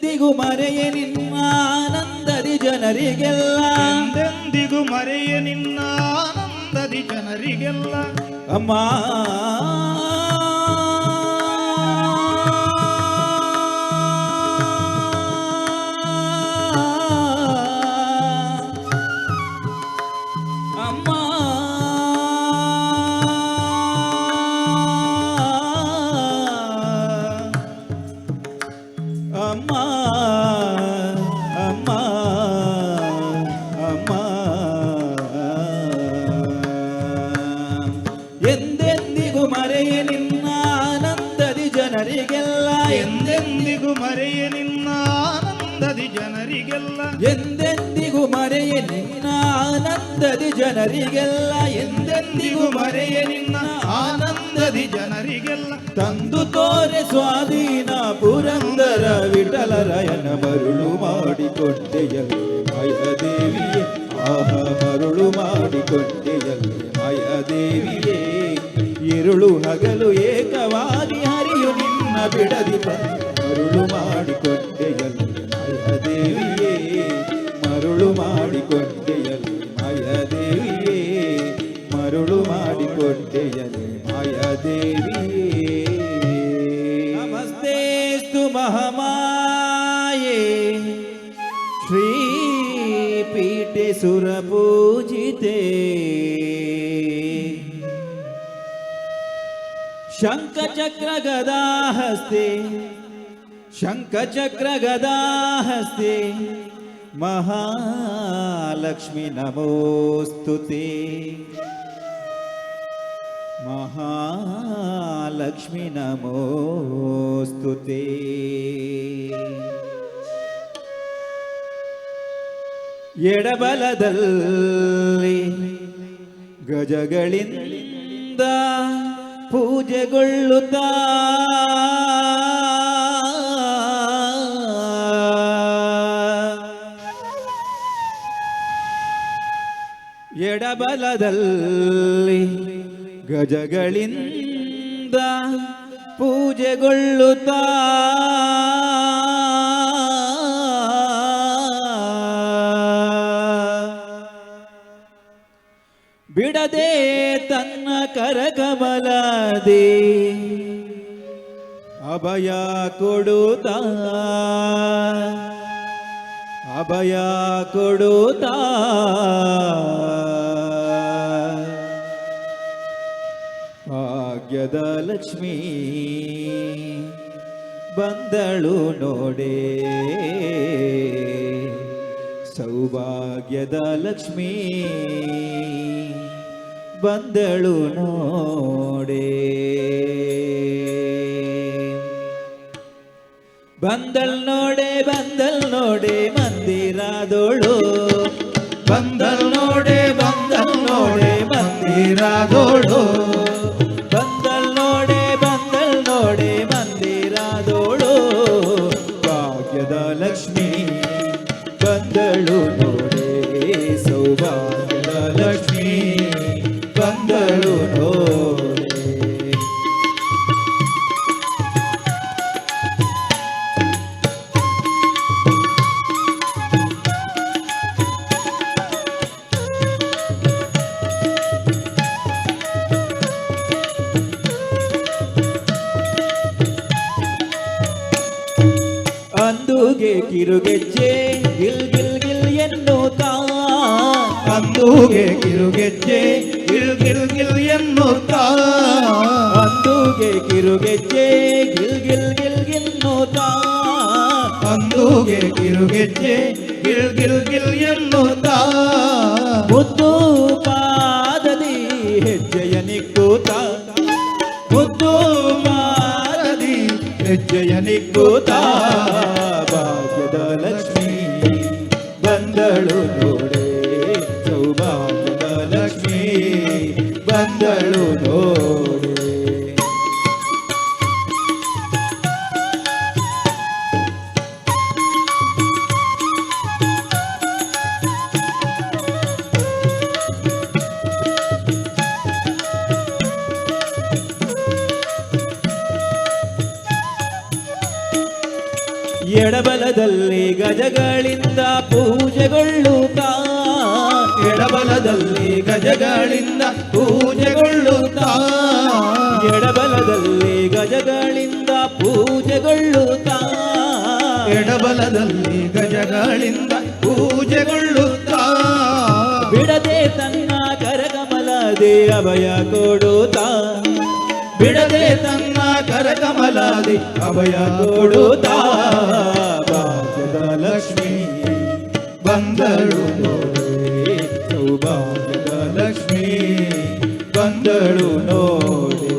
ಎಂದೆಂದಿಗೂ ಮರೆಯೆ ನಿನ್ನ ಆನಂದದಿ ಜನರಿಗೆಲ್ಲ
ಎಂದೆಂದಿಗೂ ಮರೆಯ ನಿನ್ನ ಆನಂದದಿ ಜನರಿಗೆಲ್ಲ
ಅಮ್ಮ ಅಮ್ಮ ಅಮ್ಮ ಅಮ್ಮ ಅಮ್ಮ ಎಂದೆಂದಿಗೂ ಮರೆಯೆ ನಿನ್ನ ಆನಂದದಿ ಜನರಿಗೆಲ್ಲ
ಎಂದೆಂದಿಗೂ ಮರೆಯ ನಿನ್ನ ಆನಂದದಿ ಜನರಿಗೆಲ್ಲ
ಎಂದೆಂದಿಗೂ ಮರೆಯೆ ನಿನ್ನ ಆನಂದದಿ ಜನರಿಗೆಲ್ಲ ಎಂದೆಂದಿಗೂ ಮರೆಯೆ ನಿನ್ನ
ಆನಂದದಿ ಜನರಿಗೆಲ್ಲ
ತಂದು ತೋರೆ ಸ್ವಾಧೀನ ಪುರಂದರ ವಿಠಲರಾಯನ ಮರುಳು ಮಾಡಿಕೊಂಡೆಯಲ್ಲಿ ಮಾಯದೇವಿಯೇ ಆಹ ಮರುಳು ಮಾಡಿಕೊಂಡೆಯಲ್ಲಿ ಮಾಯದೇವಿಯೇ ഇരുಳು ಹಗಲು ಏಕವಾಗಿ ಹರಿಯು ನಿನ್ನ ಬಿಡದಿ ಮರುಳು ಮಾಡಿಕೊಂಡೆಯಲ್ಲಿ ಮಾಯದೇವಿಯೇ ಮರುಳು ಮಾಡಿಕೊಂಡೆಯಲ್ಲಿ ಮಾಯದೇವಿಯೇ ಮರುಳು ಮಾಡಿಕೊಂಡೆಯಲ್ಲಿ ಮಾಯದೇವಿಯೇ ನಮಸ್ತೆಸ್ತು ಮಹಾಮಾಯೇ ಶ್ರೀಪೀಠೆ ಸುರಪೂಜಿತೆ ಶಂಖಚಕ್ರ ಗದಾಹಸ್ತೆ ಶಂಖಚಕ್ರ ಗದಾಹಸ್ತೆ ಮಹಾಲಕ್ಷ್ಮಿ ನಮೋಸ್ತುತೆ ಮಹಾಲಕ್ಷ್ಮಿ ನಮೋಸ್ತುತೆ ಎಡಬಲದಲ್ಲಿ ಗಜಗಳಿಂದ ಪೂಜೆಗೊಳ್ಳುತ್ತಾ ಎಡಬಲದಲ್ಲಿ ಗಜಗಳಿಂದ ಪೂಜೆಗೊಳ್ಳುತ್ತಾ ಬಿಡದೆ ತನ್ನ ಕರಕಮಲದಿ ಅಭಯ ಕೊಡುತ್ತಾ ಅಭಯ ಕೊಡುತ್ತಾ ಭಾಗ್ಯದ ಲಕ್ಷ್ಮೀ ಬಂದಳು ನೋಡೆ ಸೌಭಾಗ್ಯದ ಲಕ್ಷ್ಮೀ ಬಂದಳು ನೋಡೆ ಬಂದಲ್ ನೋಡೆ ಮಂದಿರದೋಳು
ಬಂದಲ್ ನೋಡೆ ಮಂದಿರದೋಳು
ಬಂದಲ್ ನೋಡೆ ಮಂದಿರದೋಳು ಭಾಗ್ಯದ ಲಕ್ಷ್ಮೀ ಬಂದಳು ನೋಡೆ ಸೌಭಾಗ್ಯದ ಲಕ್ಷ್ಮೀ ಬಂದಳು ನೋಡೆ ಅಂದುಗೆ ಕಿರುಗೆಜ್ಜೆ ಗಿಲ್ ಗಿಲ್ ಗಿಲ್ ಎನ್ನುತ್ತಾ
ಅಂದುಗೆ ಕಿರುಗೆಜ್ಜೆ ಗಿಲ್ ಗಿಲ್ ಗಿಲ್ ಎನ್ನುತ್ತಾ
ಅಂದುಗೆ ಕಿರುಗೆಜ್ಜೆ ಗಿಲ್ ಗಿಲ್ ಗಿಲ್ ಎನ್ನುತ್ತಾ
ಅಂದುಗೆ ಕಿರುಗೆಜ್ಜೆ ಗಿಲ್ ಗಿಲ್ ಗಿಲ್ ಎನ್ನುತ್ತಾ
ಮುದ್ದು ಪಾದದಿ ಹೆಜ್ಜೆಯ ನಿಕ್ಕುತ್ತಾ ಮುದ್ದು ಪಾದದಿ
ಹೆಜ್ಜೆಯ ನಿಕ್ಕುತ್ತಾ
ಭಾಗ್ಯದ ಲಕ್ಷ್ಮೀ ಬಂದಳು ನೋಡೆ ಸೌಭಾಗ್ಯದ ಲಕ್ಷ್ಮೀ ಬಂದಳು ನೋಡೆ ಎಡಬಲದಲ್ಲಿ ಗಜಗಳಿಂದ ಪೂಜೆಗೊಳ್ಳುತ್ತಾ ಎಡಬಲದಲ್ಲಿ ಗಜಗಳಿಂದ ಪೂಜೆಗೊಳ್ಳುತ್ತಾ ಎಡಬಲದಲ್ಲಿ ಗಜಗಳಿಂದ ಪೂಜೆಗೊಳ್ಳುತ್ತಾ
ಎಡಬಲದಲ್ಲಿ ಗಜಗಳಿಂದ ಪೂಜೆಗೊಳ್ಳುತ್ತಾ
ಬಿಡದೆ ತನ್ನ ಕರಕಮಲದೆ ಅಭಯ ಕೊಡುತ್ತಾ ಬಿಡದೆ ತನ್ನ ಕರಕಮಲದೆ ಅಭಯ ಕೊಡುತ್ತಾ ಭಾಗ್ಯದ ಲಕ್ಷ್ಮೀ ಬಂದಳು ನೋಡೆ ಸೌಭಾಗ್ಯದ ಲಕ್ಷ್ಮೀ ಬಂದಳು ನೋಡೆ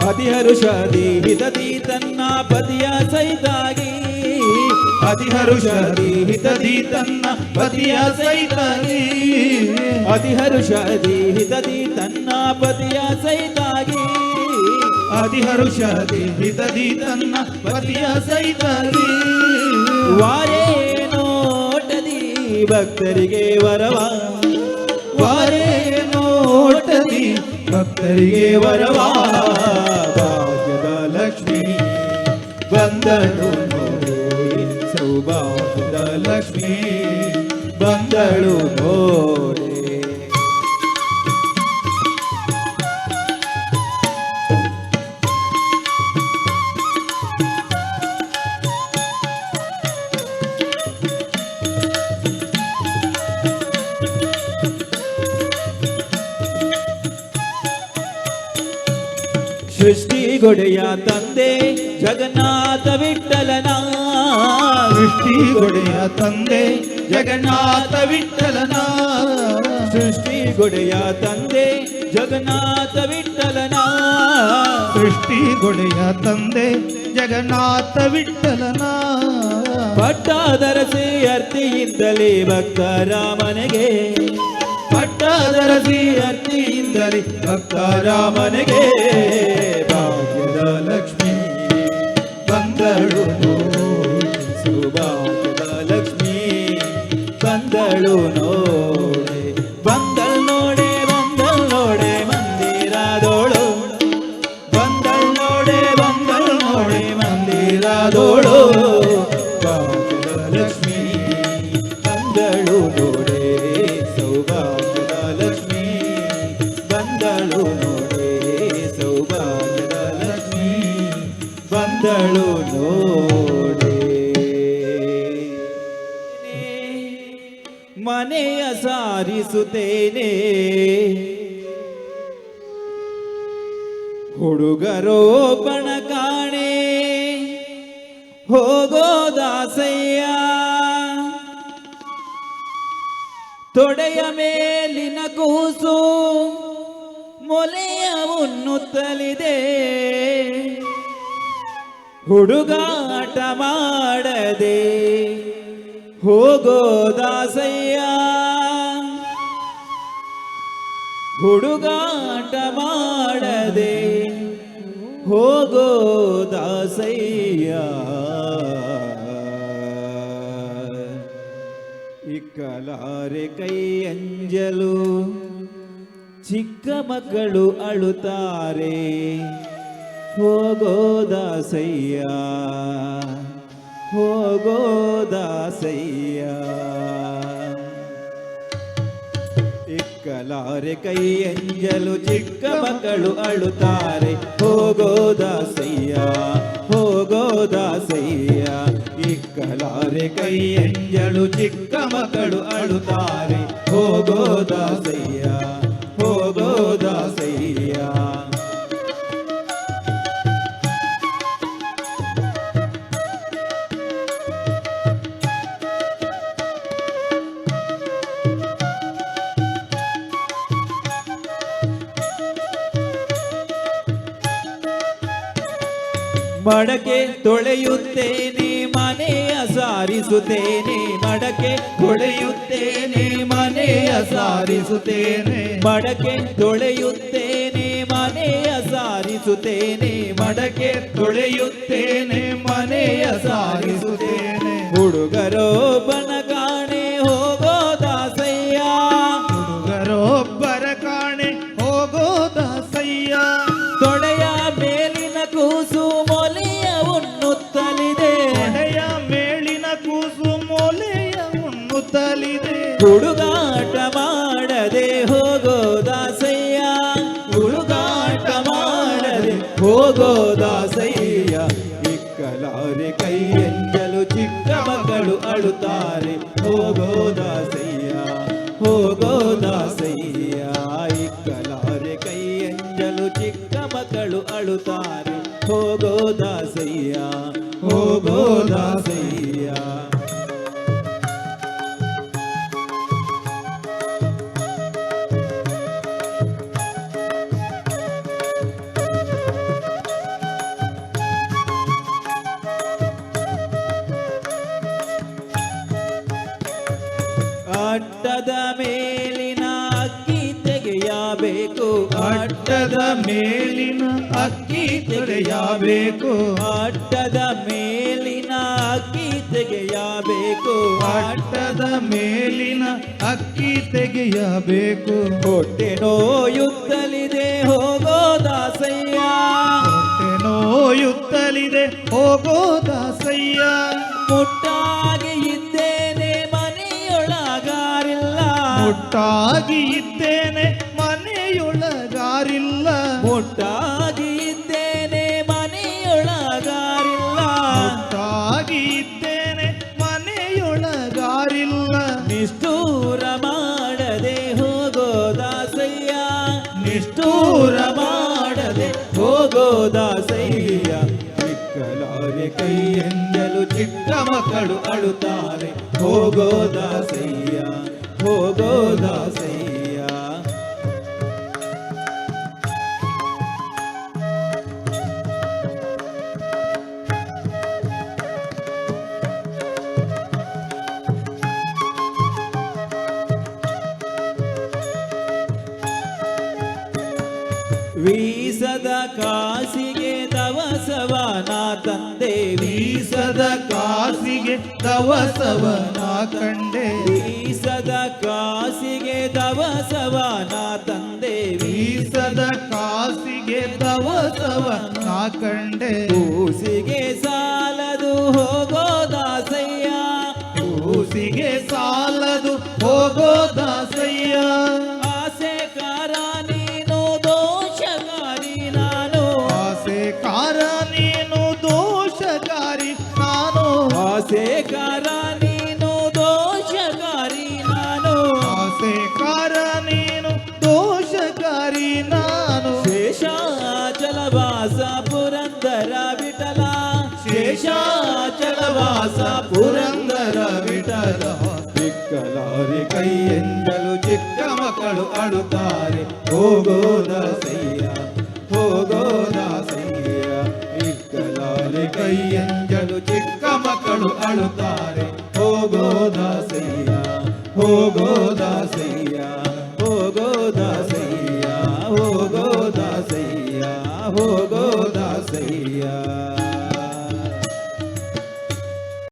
ಅತಿಹರುಷದಿ ಹಿತದಿ ತನ್ನ ಪತಿಯ ಸಹಿತಾಗಿ ಅತಿಹರುಷದಿ ಹಿತದಿ ತನ್ನ ಪತಿಯ ಸಹಿತಾಗಿ ಅತಿಹರುಷದಿ ಹಿತದಿ ತನ್ನ ಪತಿಯ ಸಹಿತಾಗಿ
ಅತಿಹರುಷದಿ ಹಿತದಿ ತನ್ನ ಪತಿಯ ಸಹಿತಾಗಿ
ವಾರೇ ನೋಟದಿ ಭಕ್ತರಿಗೆ ವರವ ವಾರೇ ನೋಟದಿ ಭಕ್ತರಿಗೆ ವರವಾ ಭಾಗ್ಯದ ಲಕ್ಷ್ಮೀ ಬಂದಳು ನೋಡೆ ಸೌಭಾಗ್ಯದ ಲಕ್ಷ್ಮೀ ಬಂದಳು ನೋಡೆ ಸೃಷ್ಟಿಗೊಡೆಯ ತಂದೆ ಜಗನ್ನಾಥ ವಿಠ್ಠಲನ
ಸೃಷ್ಟಿಗೊಡೆಯ ತಂದೆ ಜಗನ್ನಾಥ ವಿಠ್ಠಲನ
ಸೃಷ್ಟಿಗೊಡೆಯ ತಂದೆ ಜಗನ್ನಾಥ ವಿಠ್ಠಲನ
ಸೃಷ್ಟಿಗೊಡೆಯ ತಂದೆ ಜಗನ್ನಾಥ ವಿಠ್ಠಲನ
ಪಟ್ಟಾದರಸಿ ಅರ್ತಿಯಿಂದಲೇ ಭಕ್ತರಾಮನಿಗೆ ಪಟ್ಟಾದರಸಿ ಅರ್ತಿಯಿಂದಲೇ ಭಕ್ತರಾಮನಿಗೆ ಭಾಗ್ಯದ ಲಕ್ಷ್ಮೀ ಬಂದಳು ಸೌಭಾಗ್ಯದ ಲಕ್ಷ್ಮೀ ಬಂದಳು ನೋಡೆ ಬಂದಳು ನೋಡೆ ಬಂದಳು ನೋಡೆ ಮಂದಿರದೋಳು ಬಂದಳು ನೋಡೆ ಬಂದಳು ನೋಡೆ ಮಂದಿರದೋಳು ಭಾಗ್ಯದ ಲಕ್ಷ್ಮೀ ಬಂದಳು ನೋಡೆ ಸೌಭಾಗ್ಯದ ಲಕ್ಷ್ಮೀ ಬಂದಳು ನೋಡೆ ಸೌಭಾಗ್ಯದ ಲಕ್ಷ್ಮೀ ಬಂದಳು ನೋಡೆ ಮನೆಯ ಸಾರಿಸುತ್ತೇನೆ ಹುಡುಗರೋಪಣ ಕಾಣೆ ಹೋಗೋದಾಸಯ್ಯ ತೊಡೆಯ ಮೇಲಿನ ಕೂಸು ಮೊಲೆಯ ಉಣ್ಣುತ್ತಲಿದೆ ಹುಡುಗಾಟ ಮಾಡದೆ ಹೋಗೋದಾಸಯ್ಯ ಹುಡುಗಾಟ ಮಾಡದೆ ಹೋಗೋದಾಸಯ್ಯ ಇಕ್ಕಲಾರೆ ಕೈ ಅಂಜಲು ಚಿಕ್ಕ ಮಕ್ಕಳು ಅಳುತ್ತಾರೆ ಹೋಗೋದಾಸಯ್ಯ ಹೋಗೋದಾಸಯ್ಯ ಇಕ್ಕಲಾರೆ ಕೈ ಅಂಜಲು ಚಿಕ್ಕ ಮಕ್ಕಳು ಅಳುತ್ತಾರೆ ಹೋಗೋದಾಸಯ್ಯ ಹೋಗೋದಾಸಯ್ಯ ಇಕ್ಕಲಾರೆ ಕೈ ಅಂಜಲು ಚಿಕ್ಕ ಮಕ್ಕಳು ಅಳುತ್ತಾರೆ ಹೋಗೋದಾಸಯ್ಯ ಹೋಗೋದಾಸಯ್ಯ ಮಡಕೆ ತೊಳೆಯುತ್ತೇನೆ ಮನೆಯ ಸಾರಿಸುತ್ತೇನೆ ಮಡಕೆ
ತೊಳೆಯುತ್ತೇನೆ ಮನೆಯ ಸಾರಿಸುತ್ತೇನೆ
ಮಡಕೆ ತೊಳೆಯುತ್ತೇನೆ ಮನೆಯ ಸಾರಿಸುತ್ತೇನೆ
ಮಡಕೆ ತೊಳೆಯುತ್ತೇನೆ ಮನೆಯ ಸಾರಿಸುತ್ತೇನೆ
ಹುಡುಗರೋಪನ ಕಾಣೆ ಹೋಗೋದಾಸಯ್ಯ
ಹುಡುಗರೋ
ಹುಡುಗಾಟ ಮಾಡದೆ ಹೋಗೋ ದಾಸಯ್ಯ ಹುಡುಗಾಟ ಮಾಡದೆ ಹೋಗೋ ದಾಸಯ್ಯ ಇಕ್ಕಲಾರೆ ಕೈಯೆಂಜಲು ಚಿಕ್ಕ ಮಕ್ಕಳು ಅಳುತ್ತಾರೆ ಹೋಗೋ ದಾಸಯ್ಯ ಹೋಗೋ ದಾಸಯ್ಯ ಇಕ್ಕಲಾರೆ ಕೈಯೆಂಜಲು ಚಿಕ್ಕ ಮಕ್ಕಳು ಅಳುತ್ತಾರೆ ಹೋಗೋ ದಾಸಯ್ಯ ಹೋಗೋ ದಾಸಯ್ಯ ಅಟ್ಟದ ಮೇಲಿನ ಅಕ್ಕಿ ತೆಗೆಯಬೇಕು
ಅಟ್ಟದ ಮೇಲಿನ ಅಕ್ಕಿ ತೆಗೆಯಬೇಕು
ಅಟ್ಟದ ಮೇಲಿನ ಅಕ್ಕಿ ತೆಗೆಯಬೇಕು
ಅಟ್ಟದ ಮೇಲಿನ ಅಕ್ಕಿ ತೆಗೆಯಬೇಕು
ಹೊಟ್ಟೆ ನೋಯುತ್ತಲಿದೆ ಹೋಗೋ ದಾಸಯ್ಯ
ಹೊಟ್ಟೆ ನೋಯುತ್ತಲಿದೆ ಹೋಗೋ ದಾಸಯ್ಯ
ಮುಟ್ಟಾಗಿ ಇದ್ದೇನೆ ಮನೆಯೊಳಗಾರಿಲ್ಲ
ಮುಟ್ಟಾಗಿ ಇದ್ದೇನೆ ಮನೆಯೊಳಗಾರಿಲ್ಲ
ಮುಟ್ಟಾಗಿ ಇದ್ದೇನೆ ಮನೆಯೊಳಗಾರಿಲ್ಲ
ಮುಟ್ಟಾಗಿ ಇದ್ದೇನೆ ಮನೆಯೊಳಗಾರಿಲ್ಲ
ನಿಷ್ಠೂರ ಮಾಡದೆ ಹೋಗೋ ದಾಸಯ್ಯ
ನಿಷ್ಠೂರ
ಮಾಡದೆ ಹೋಗೋ ದಾಸಯ್ಯ ಇಕ್ಕಲಾರೆ ಕೈಯೆಂದಲು ಚಿಕ್ಕ ಮಕ್ಕಳು ಅಳುತ್ತಾರೆ ಹೋಗೋ ದಾಸಯ್ಯ ಹೋಗೋ ದಾಸಯ್ಯ ವೀಸದ ಕಾಸಿಗೆ ದವಸವನ ತಂದೆ
ವೀಸದ ಕಾಸಿಗೆ ದವಸವನ ಕಂಡೆ
ವೀಸದ ಕಾಸಿಗೆ ದವಸವನ ತಂದೆ
ವೀಸದ ಕಾಸಿಗೆ ದವಸವನ ಕಂಡೆ
ಕೂಸಿಗೆ ಸಾಲದು ಹೋಗೋ ದಾಸಯ್ಯ
ಕೂಸಿಗೆ ಸಾಲದು ಹೋಗೋ ದಾಸಯ್ಯ
ಆಸೆಕಾರ ನೀನು ದೋಷಕಾರಿ ನಾನು
ಆಸೆಕಾರ ನೀನು ದೋಷಕಾರಿ ನಾನು
ಆಸೆಕಾರ ನೀನು ದೋಷಕಾರಿ ನಾನು
ಆಸೆಕಾರ ನೀನು ದೋಷಕಾರಿ ನಾನು
ಶೇಷಾಚಲವಾಸ ಪುರಂದರ ವಿಠಲ ಶೇಷಾಚಲವಾಸ ಪುರಂದರ ವಿಠಲ ಇಕ್ಕಲಾರೆ ಕೈಯೆಂದಲು ಚಿಕ್ಕ ಮಕ್ಕಳು ಅಳುತ್ತಾರೆ ಹೋಗೋ ದಾಸಯ್ಯ ಹೋಗೋ ದಾಸಯ್ಯ ಇಕ್ಕಲಾರೆ ಕೈಯೆಂದಲು ಚಿಕ್ಕ ಮಕ್ಕಳು ಅಳುತ್ತಾರೆ ಹೋಗೋ ದಾಸಯ್ಯ ಹೋಗೋ ದಾಸಯ್ಯ